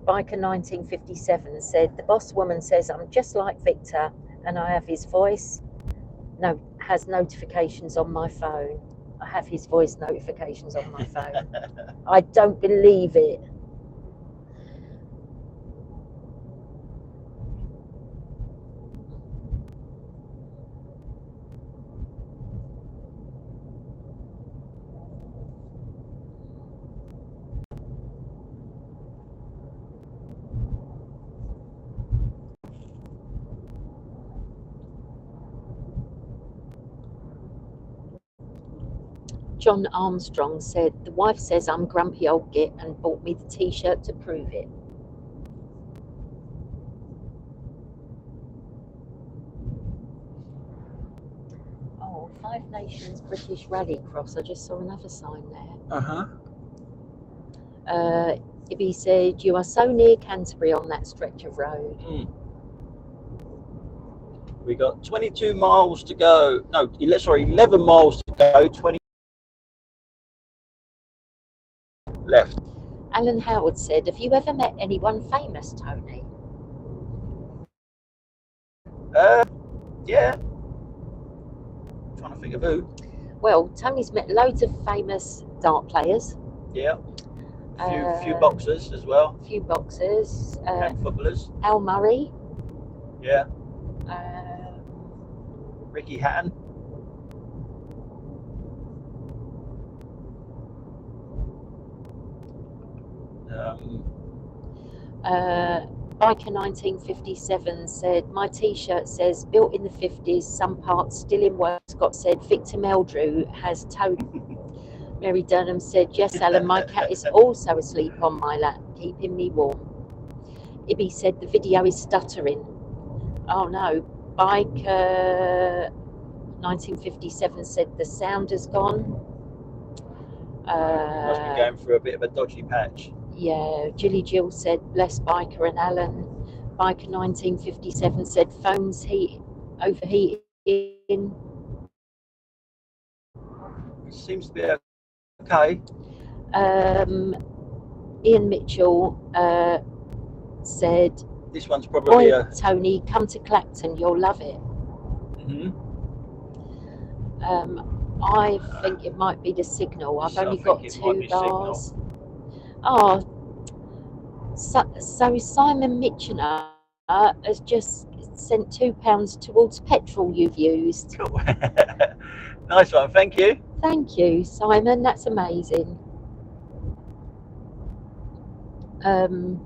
Biker 1957 said, "The boss woman says I'm just like Victor, and I have his voice. No, has notifications on my phone. I have his voice notifications on my phone." I don't believe it. John Armstrong said, the wife says I'm grumpy old git and bought me the t-shirt to prove it. Oh, Five Nations British Rallycross. I just saw another sign there. Ibby said, you are so near Canterbury on that stretch of road. We got 22 miles to go. No, sorry, 11 miles to go. 20 left. Alan Howard said, have you ever met anyone famous, Tony? Yeah. I'm trying to think of who. Well, Tony's met loads of famous dart players. Yeah. A few boxers as well. A few boxers. And footballers. Al Murray. Yeah. Ricky Hatton. Biker 1957 said, my t-shirt says built in the 50s, some parts still in work. Scott said, Victor Meldrew has towed. Mary Dunham said, yes, Alan, my cat is also asleep on my lap, keeping me warm. Ibby said, the video is stuttering. Oh no. Biker 1957 said, the sound has gone. Must be going through a bit of a dodgy patch. Yeah, Jilly Jill said, bless Biker and Alan. Biker 1957 said, phone's overheating. It seems to be okay. Ian Mitchell said, this one's probably Tony, come to Clacton, you'll love it. I think it might be the signal. I've only got 2 bars. Oh, so Simon Mitchener has just sent £2 towards petrol you've used. Cool. Nice one, thank you. Thank you, Simon, that's amazing. Oh,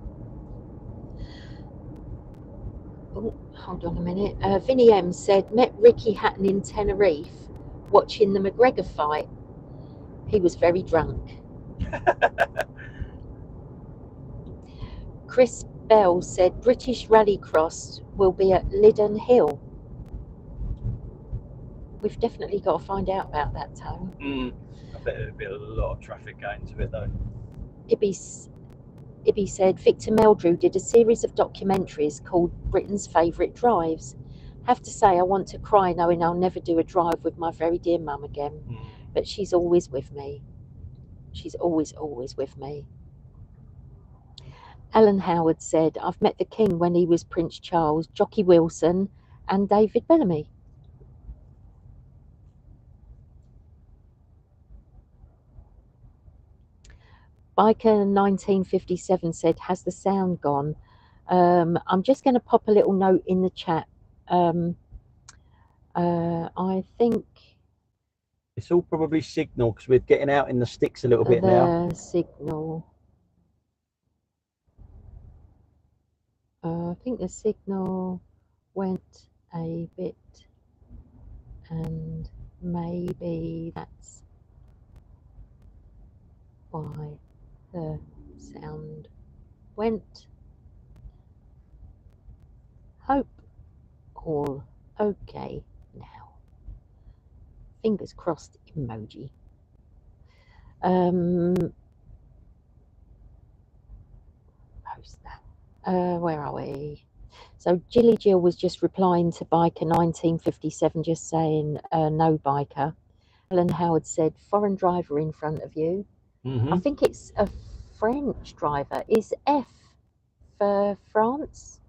hold on a minute. Vinnie M said, met Ricky Hatton in Tenerife watching the McGregor fight. He was very drunk. Chris Bell said, British Rallycross will be at Liddon Hill. We've definitely got to find out about that, Tone. I bet there'll be a lot of traffic going to it, though. Ibby said, Victor Meldrew did a series of documentaries called Britain's Favourite Drives. Have to say, I want to cry knowing I'll never do a drive with my very dear mum again. But she's always with me. She's always with me. Alan Howard said, I've met the King when he was Prince Charles, Jockey Wilson and David Bellamy. Biker 1957 said, has the sound gone? I'm just going to pop a little note in the chat. I think it's all probably signal because we're getting out in the sticks a little bit now. The signal. I think the signal went a bit, and maybe that's why the sound went. Hope all okay now. Fingers crossed emoji. Post that. Where are we? So Jilly Jill was just replying to Biker 1957, just saying no Biker. Alan Howard said, foreign driver in front of you. I think it's a French driver. Is F for France?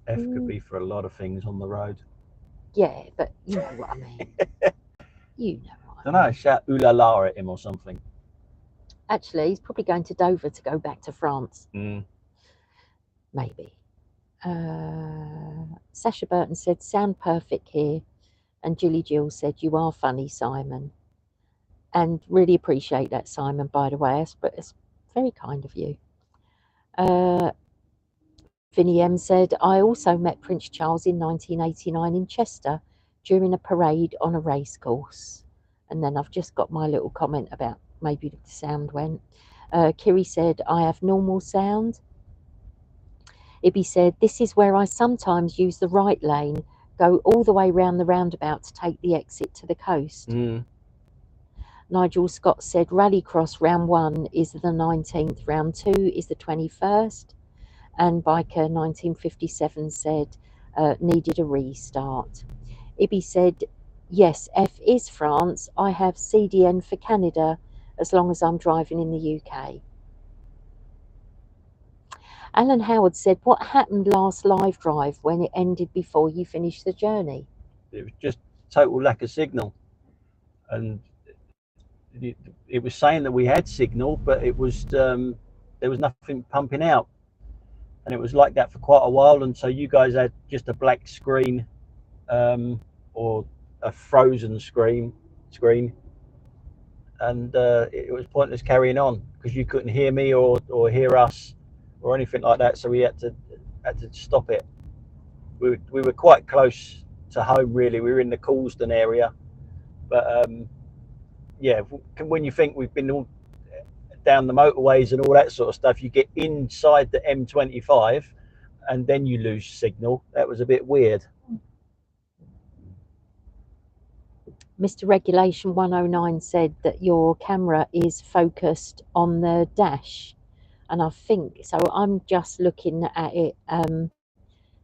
F could be for a lot of things on the road. Yeah, but you know what I mean. You know what I don't know, shout ooh la la at him or something. Actually, he's probably going to Dover to go back to France. Maybe. Sasha Burton said, sound perfect here. And Jilly Jill said, you are funny, Simon. And really appreciate that, Simon, by the way. It's very kind of you. Vinnie M said, I also met Prince Charles in 1989 in Chester during a parade on a racecourse. And then I've just got my little comment about maybe the sound went. Kiri said, I have normal sound. Ibby said, this is where I sometimes use the right lane, go all the way round the roundabout to take the exit to the coast. Nigel Scott said, Rallycross round 1 is the 19th, round 2 is the 21st. And Biker 1957 said, needed a restart. Ibby said, yes, F is France. I have CDN for Canada as long as I'm driving in the UK. Alan Howard said, what happened last live drive when it ended before you finished the journey? It was just total lack of signal. And it was saying that we had signal, but it was there was nothing pumping out. And it was like that for quite a while. And so you guys had just a black screen or a frozen screen. And it was pointless carrying on because you couldn't hear me or hear us or anything like that. So we had to stop it. We were quite close to home, really. We were in the Coulsdon area, but yeah, when you think we've been all down the motorways and all that sort of stuff, you get inside the M25 and then you lose signal. That was a bit weird. Mr. Regulation 109 said that your camera is focused on the dash, and I think so. I'm just looking at it, and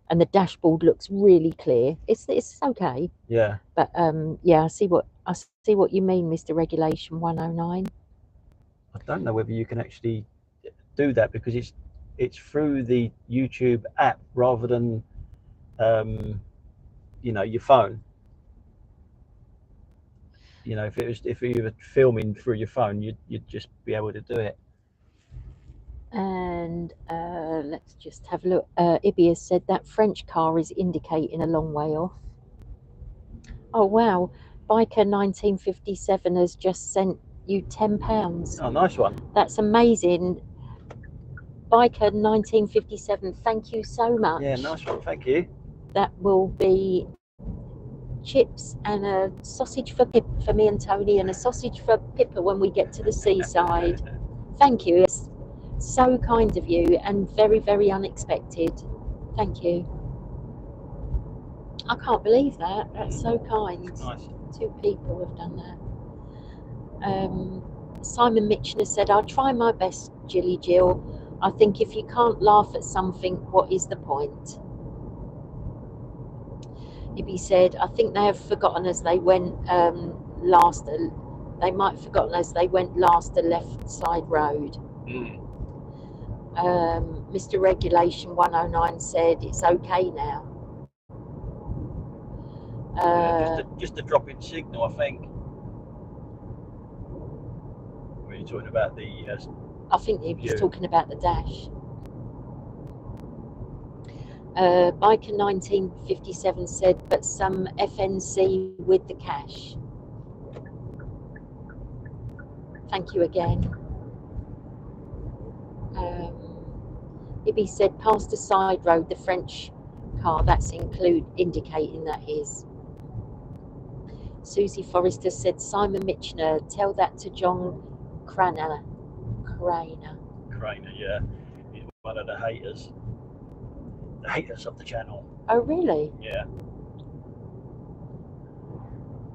the dashboard looks really clear. It's okay. Yeah. But yeah, I see what you mean, Mr. Regulation 109. I don't know whether you can actually do that because it's through the YouTube app rather than you know, your phone. You know, if you were filming through your phone, you'd just be able to do it. And let's just have a look. Ibby has said that French car is indicating a long way off. Oh wow, Biker 1957 has just sent you £10. Oh, nice one. That's amazing. Biker 1957, thank you so much. Yeah, nice one. Thank you. That will be chips and a sausage for me and Tony, and a sausage for Pippa when we get to the seaside. Thank you. It's so kind of you and very, very unexpected. Thank you. I can't believe that. That's so kind. Nice. 2 people have done that. Simon Mitchner said, I'll try my best, Jilly Jill. I think if you can't laugh at something, what is the point? Ibby said, I think they have forgotten as they went last. They might have forgotten as they went last the left side road. Mr. Regulation 109 said it's okay now. Just a drop in signal, I think. Were you talking about the? I think he was talking about the dash. Biker 1957 said, but some FNC with the cash. Thank you again. Ibby said, past the side road, the French car, that's indicating that is. Susie Forrester said, Simon Mitchner, tell that to John Craner, yeah. He's one of the haters. The haters of the channel. Oh, really? Yeah.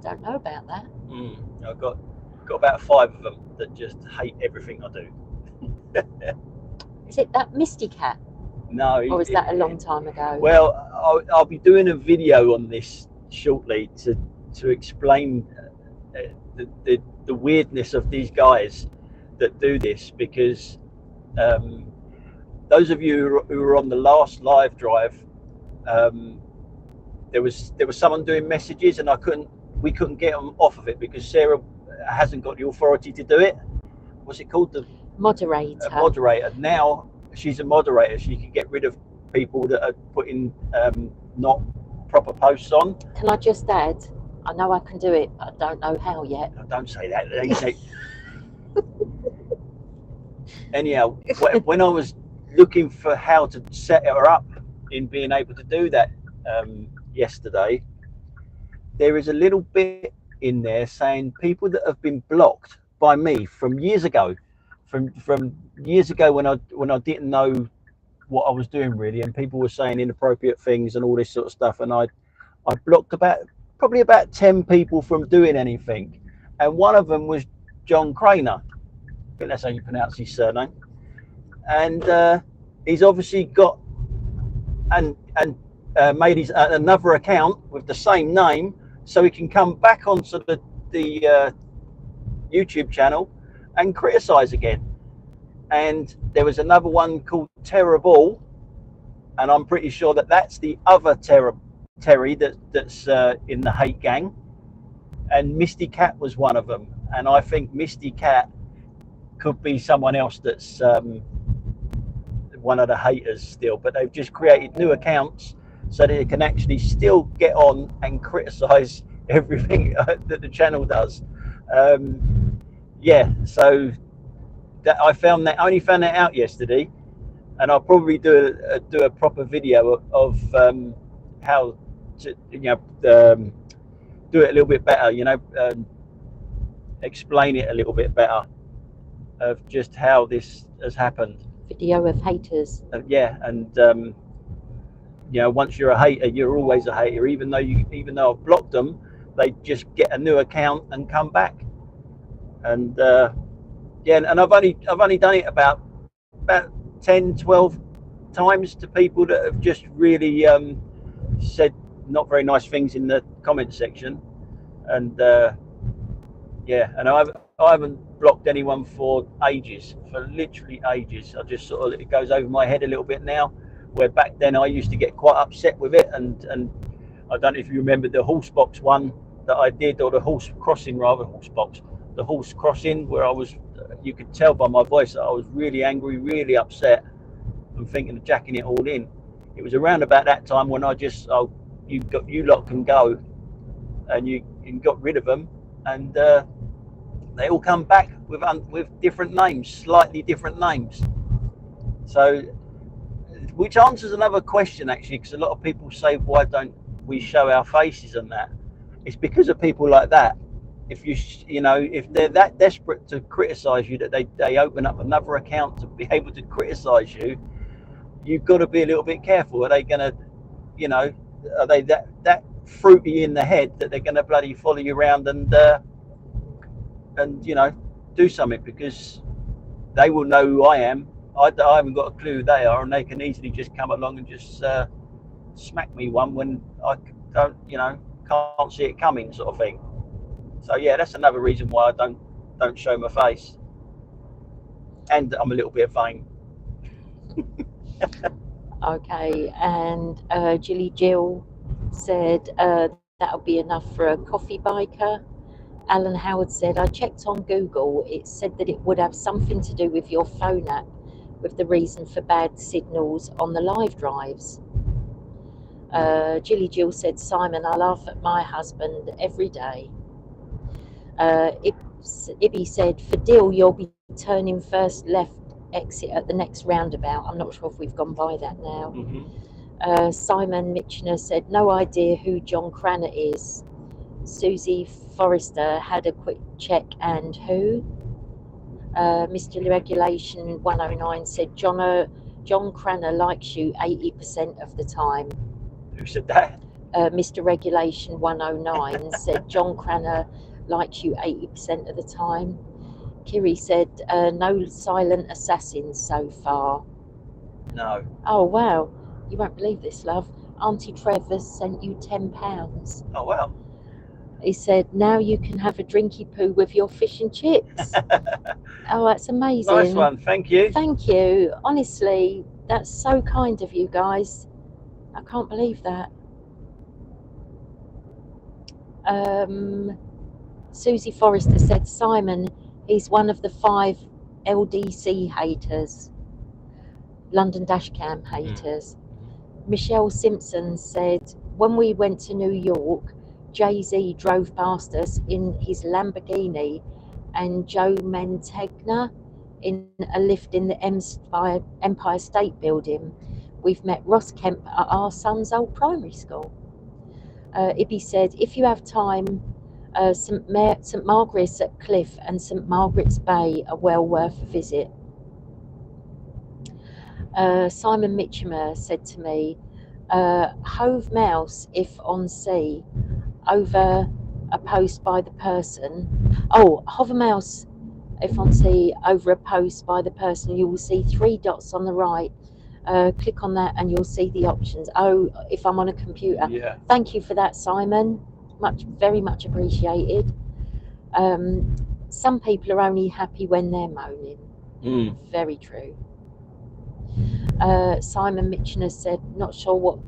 Don't know about that. I've got about 5 of them that just hate everything I do. Is it that Misty Cat? No. Or is that a long time ago? Well, I'll be doing a video on this shortly to explain the weirdness of these guys that do this, because those of you who were on the last live drive, there was someone doing messages and we couldn't get them off of it because Sarah hasn't got the authority to do it. What's it called? The moderator. Moderator. Now she's a moderator. She can get rid of people that are putting not proper posts on. Can I just add? I know I can do it, but I don't know how yet. No, don't say that. Anyhow, when I was looking for how to set her up in being able to do that yesterday, there is a little bit in there saying people that have been blocked by me from years ago, from years ago when I didn't know what I was doing really, and people were saying inappropriate things and all this sort of stuff, and I blocked probably about 10 people from doing anything, and one of them was John Craner. I think that's how you pronounce his surname, and he's obviously got and made his another account with the same name, so he can come back onto the YouTube channel and criticize again. And there was another one called Terrible, and I'm pretty sure that that's the other Terry that's in the hate gang. And Misty Cat was one of them, and I think Misty Cat could be someone else that's one of the haters still, but they've just created new accounts so that it can actually still get on and criticize everything that the channel does. Yeah, so that I only found that out yesterday, and I'll probably do a proper video of how to do it a little bit better, explain it a little bit better of just how this has happened. Video of haters. Yeah, and once you're a hater, you're always a hater. Even though I've blocked them, they just get a new account and come back. And yeah, and I've only done it about 10, 12 times to people that have just really said not very nice things in the comment section. And yeah, and I haven't blocked anyone for ages, for literally ages. I just sort of, it goes over my head a little bit now, where back then I used to get quite upset with it. And I don't know if you remember the horse box one that I did, or the horse crossing rather, the horse crossing, where I was, you could tell by my voice that I was really angry, really upset, and thinking of jacking it all in. It was around about that time when I just, you lot can go, and you got rid of them, and they all come back with different names, slightly different names. So, which answers another question actually, because a lot of people say, why don't we show our faces and that? It's because of people like that. If if they're that desperate to criticize you that they open up another account to be able to criticize you, you've got to be a little bit careful. Are they gonna, are they that fruity in the head that they're gonna bloody follow you around and do something? Because they will know who I am. I haven't got a clue who they are, and they can easily just come along and just smack me one when I don't, can't see it coming, sort of thing. So yeah, that's another reason why I don't show my face, and I'm a little bit vain. Okay, and Jilly Jill said that'll be enough for a coffee biker. Alan Howard said, I checked on Google. It said that it would have something to do with your phone app, with the reason for bad signals on the live drives. Jilly Jill said, Simon, I laugh at my husband every day. Ibby said, for Dill, you'll be turning first left exit at the next roundabout. I'm not sure if we've gone by that now. Mm-hmm. Simon Mitchener said, no idea who John Craner is. Susie Forrester had a quick check, and who? Mr. Regulation 109 said, John Craner likes you 80% of the time. Who said that? Mr. Regulation 109 said, John Craner likes you 80% of the time. Kiri said, no silent assassins so far. No. Oh, wow. You won't believe this, love. Auntie Trevor sent you £10. Oh, wow. He said, now you can have a drinky poo with your fish and chips. Oh, that's amazing. Nice one. Thank you. Thank you. Honestly, that's so kind of you guys. I can't believe that. Susie Forrester said, Simon, he's one of the 5 LDC haters, London Dashcam haters. Michelle Simpson said, when we went to New York, Jay-Z drove past us in his Lamborghini and Joe Mantegna in a lift in the Empire State Building. We've met Ross Kemp at our son's old primary school. Ibby said, if you have time, St Margaret's at Cliff and St Margaret's Bay are well worth a visit. Simon Mitchemer said to me, Hove Mouse if on sea, over a post by the person. Oh, hover mouse if on sea, over a post by the person, you will see 3 dots on the right. Click on that and you'll see the options. Oh, if I'm on a computer. Yeah. Thank you for that, Simon. Very much appreciated. Some people are only happy when they're moaning. Very true. Simon Mitchener said, not sure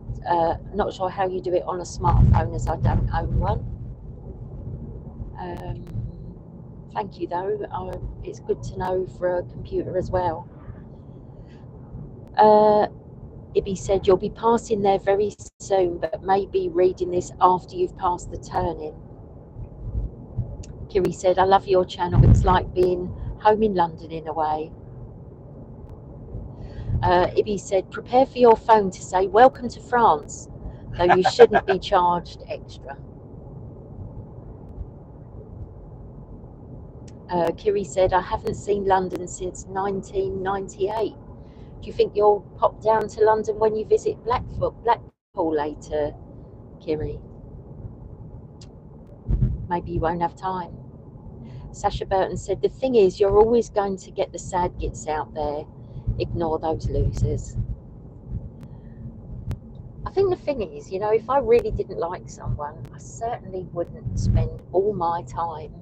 how you do it on a smartphone, as I don't own one. Thank you though. It's good to know for a computer as well. Ibby said, you'll be passing there very soon, but maybe reading this after you've passed the turning. Kiri said, I love your channel. It's like being home in London in a way. Ibby said, prepare for your phone to say, welcome to France, though you shouldn't be charged extra. Kiri said, I haven't seen London since 1998. Do you think you'll pop down to London when you visit Blackpool later, Kiri? Maybe you won't have time. Sasha Burton said, the thing is, you're always going to get the sad gits out there. Ignore those losers. I think the thing is, you know, if I really didn't like someone, I certainly wouldn't spend all my time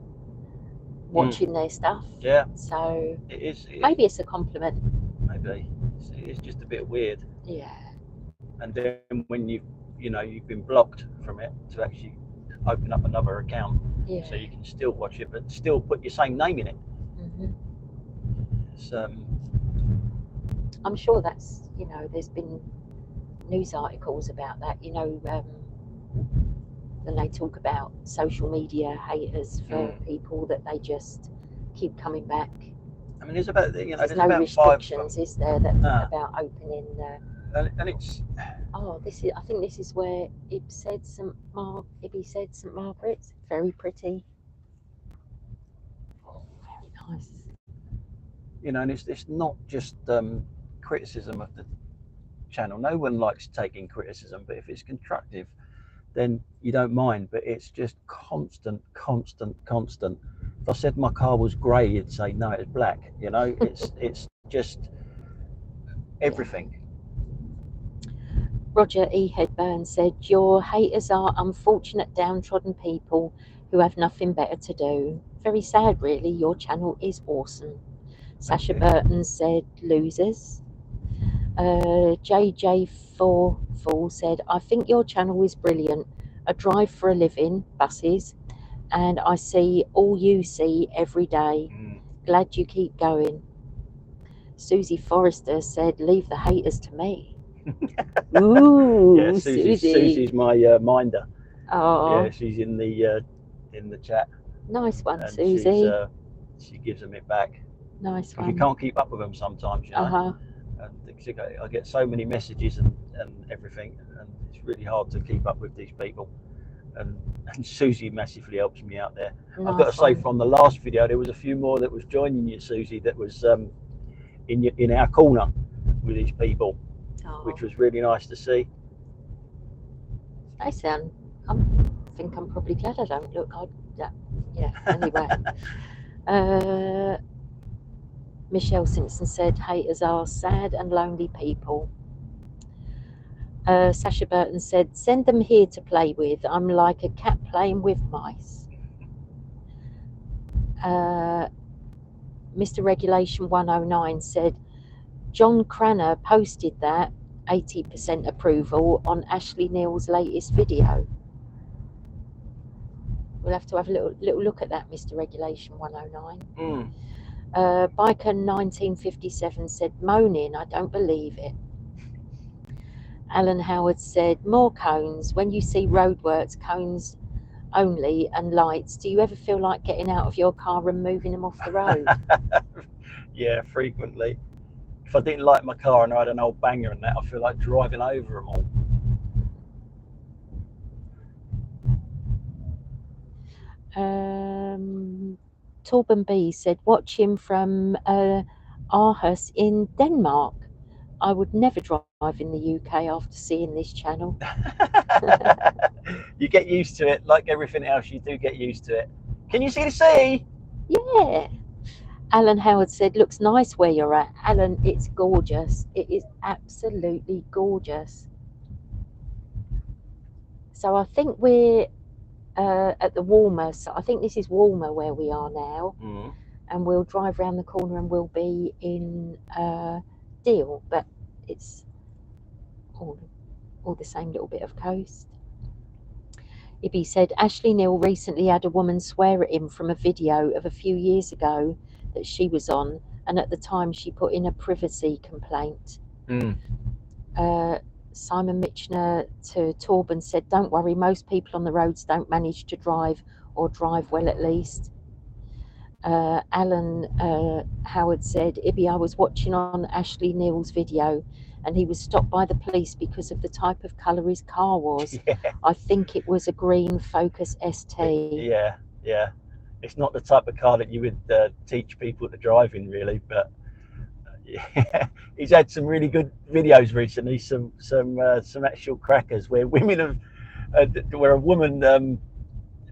watching their stuff. Yeah. So maybe it's a compliment. Maybe. It's just a bit weird. Yeah. And then when you've been blocked from it, to actually open up another account, yeah. So you can still watch it, but still put your same name in it. Mm-hmm. It's, I'm sure that's, you know, there's been news articles about that, you know, when they talk about social media haters for people that they just keep coming back. I mean, there's about, you know, there's no about restrictions, is there, that about opening. And it's. Oh, I think this is where Ibby said St Margaret's. Very pretty. Very nice. You know, and it's not just criticism of the channel. No one likes taking criticism, but if it's constructive, then you don't mind. But it's just constant. If I said my car was grey, you'd say no, it's black. You know, it's just everything. Roger E. Hedburn said, your haters are unfortunate downtrodden people who have nothing better to do. Very sad, really. Your channel is awesome. Sasha Burton said, losers. JJ4 said, I think your channel is brilliant. I drive for a living, buses, and I see all you see every day. Glad you keep going. Susie Forrester said, leave the haters to me. Ooh, yeah, Susie's my minder. Oh, yeah, she's in the chat. Nice one, and Susie. She gives them it back. Nice one. You can't keep up with them sometimes, you know. And I get so many messages and everything, and it's really hard to keep up with these people. And Susie massively helps me out there. Nice. I've got to say, from the last video, there was a few more that was joining you, Susie, that was in our corner with these people, which was really nice to see. I think I'm probably glad I don't look odd. Yeah, anyway. Michelle Simpson said, haters are sad and lonely people. Sasha Burton said, send them here to play with. I'm like a cat playing with mice. Mr. Regulation 109 said, John Cranner posted that 80% approval on Ashley Neal's latest video. We'll have to have a little look at that, Mr. Regulation 109. Biker 1957 said, moaning, I don't believe it. Alan Howard said, more cones. When you see roadworks, cones only and lights, do you ever feel like getting out of your car and moving them off the road? Yeah, frequently. If I didn't like my car and I had an old banger and that, I feel like driving over them all. Torben B said, watch him from Aarhus in Denmark. I would never drive in the UK after seeing this channel. You get used to it, like everything else. You do get used to it. Can you see the sea? Yeah. Alan Howard said, looks nice where you're at. Alan, it's gorgeous. It is absolutely gorgeous. So I think we're at the Walmer. So I think this is Walmer where we are now. Mm. And we'll drive around the corner and we'll be in Deal. But it's all the same little bit of coast. Ibby said, Ashley Neal recently had a woman swear at him from a video of a few years ago that she was on, and at the time she put in a privacy complaint. Mm. Simon Mitchner to Torben said, don't worry, most people on the roads don't manage to drive, or drive well at least. Alan Howard said, Ibby, I was watching on Ashley Neal's video and he was stopped by the police because of the type of colour his car was. Yeah. I think it was a green Focus ST. Yeah, yeah. It's not the type of car that you would teach people to drive in, really. But yeah, he's had some really good videos recently. Some actual crackers where women have, where a woman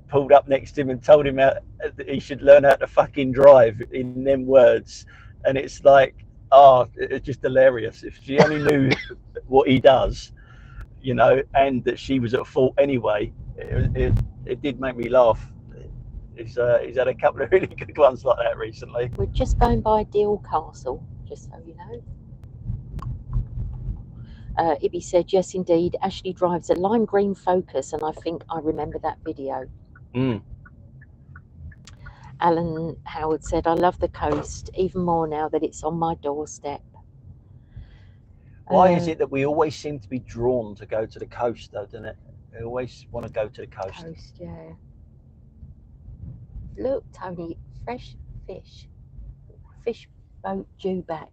pulled up next to him and told him that he should learn how to fucking drive in them words, and it's like, oh, it's just hilarious. If she only knew what he does, you know, and that she was at fault anyway, it did make me laugh. He's had a couple of really good ones like that recently. We're just going by Deal Castle, just so you know. Ibby said, yes, indeed, Ashley drives a lime green Focus, and I think I remember that video. Mm. Alan Howard said, I love the coast, even more now that it's on my doorstep. Why is it that we always seem to be drawn to go to the coast, though, doesn't it? We always want to go to the coast. Yeah. Look, Tony, fresh fish. Fish boat due back.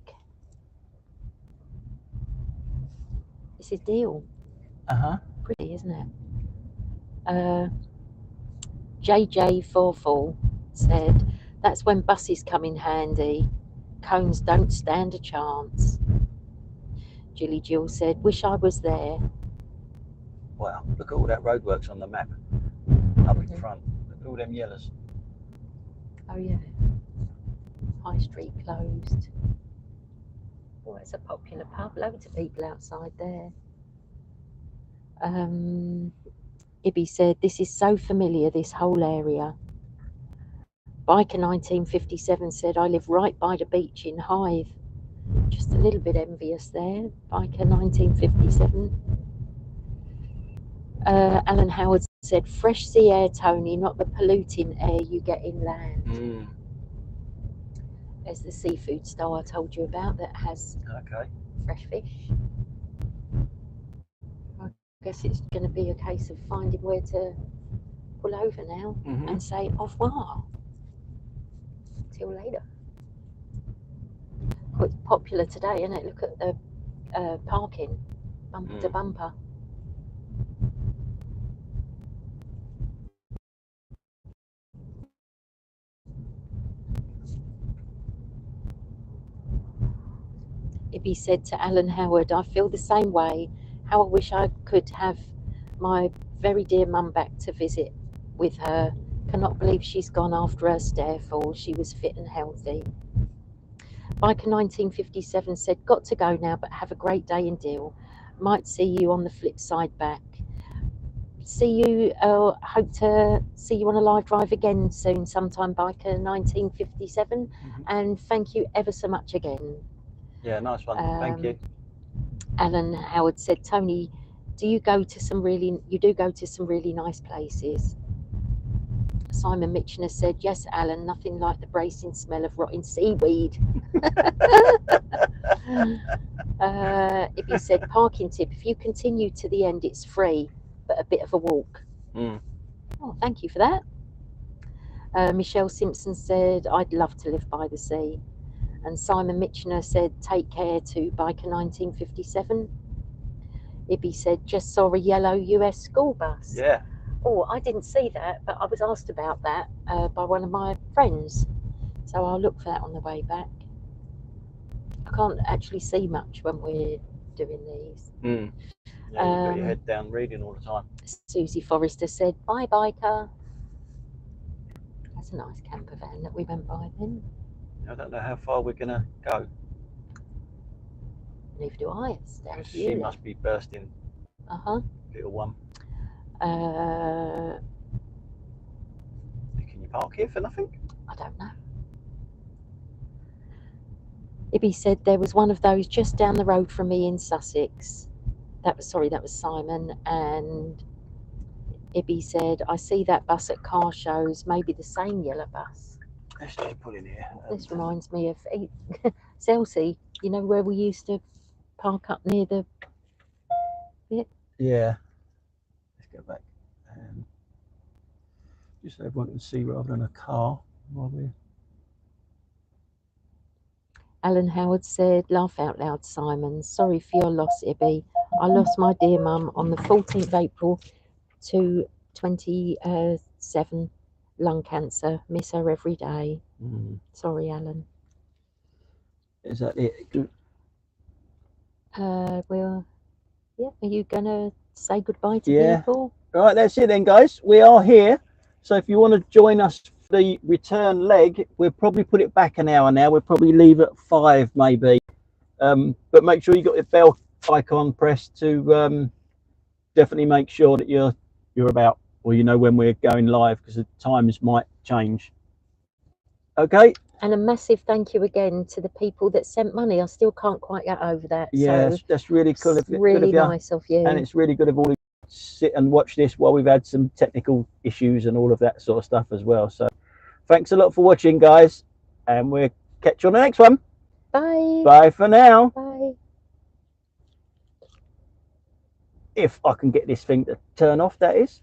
This is Deal. Uh-huh. Pretty, isn't it? JJ44 said, that's when buses come in handy. Cones don't stand a chance. Jilly Jill said, wish I was there. Wow, look at all that roadworks on the map up in front. Look at all them yellows. Oh, yeah. High Street closed. Oh, it's a popular pub. Loads of people outside there. Ibby said, this is so familiar, this whole area. Biker 1957 said, I live right by the beach in Hythe. Just a little bit envious there. Biker 1957. Alan Howard said, fresh sea air, Tony, not the polluting air you get inland. Mm. There's the seafood stall I told you about that has fresh fish. I guess it's going to be a case of finding where to pull over now and say au revoir. Till later. Quite popular today, isn't it? Look at the parking, bumper to bumper. Ibby said to Alan Howard, I feel the same way. How I wish I could have my very dear mum back to visit with her. Cannot believe she's gone after her stair fall. She was fit and healthy. Biker 1957 said, got to go now, but have a great day in Deal. Might see you on the flip side back. See you, hope to see you on a live drive again soon sometime, Biker 1957. And thank you ever so much again. Yeah, nice one. Thank you. Alan Howard said, Tony, you do go to some really nice places. Simon Mitchner said, yes, Alan, nothing like the bracing smell of rotting seaweed. If you said, parking tip, if you continue to the end, it's free, but a bit of a walk. Oh, thank you for that. Michelle Simpson said, I'd love to live by the sea. And Simon Mitchner said, take care to Biker 1957. Ibby said, just saw a yellow US school bus. Yeah. Oh, I didn't see that, but I was asked about that by one of my friends. So I'll look for that on the way back. I can't actually see much when we're doing these. Yeah, you've got your head down reading all the time. Susie Forrester said, "Bye, biker." That's a nice camper van that we went by then. I don't know how far we're going to go. Neither do I. It's down to She you. must be bursting. Little one. Can you park here for nothing? I don't know. Ibby said there was one of those just down the road from me in Sussex. That was Simon. And Ibby said, I see that bus at car shows, maybe the same yellow bus. Let's just pull in here. This reminds me of Chelsea, you know, where we used to park up near the bit? Yeah. Let's go back. Just so everyone can see rather than a car. Alan Howard said, laugh out loud, Simon. Sorry for your loss, Ibby. I lost my dear mum on the 14th of April to 27 lung cancer. Miss her every day. Sorry, Alan. Is that it? Well, yeah. Are you going to say goodbye to people? All right, that's it then, guys. We are here. So if you want to join us for the return leg, we'll probably put it back an hour now. We'll probably leave at 5 maybe. But make sure you got your bell icon pressed to definitely make sure that you're about, or you know when we're going live, because the times might change. Okay. And a massive thank you again to the people that sent money. I still can't quite get over that. Yeah, so that's really cool. Really nice of you. And it's really good of all you sit and watch this while we've had some technical issues and all of that sort of stuff as well. So thanks a lot for watching, guys, and we'll catch you on the next one. Bye. Bye for now. Bye. If I can get this thing to turn off, that is.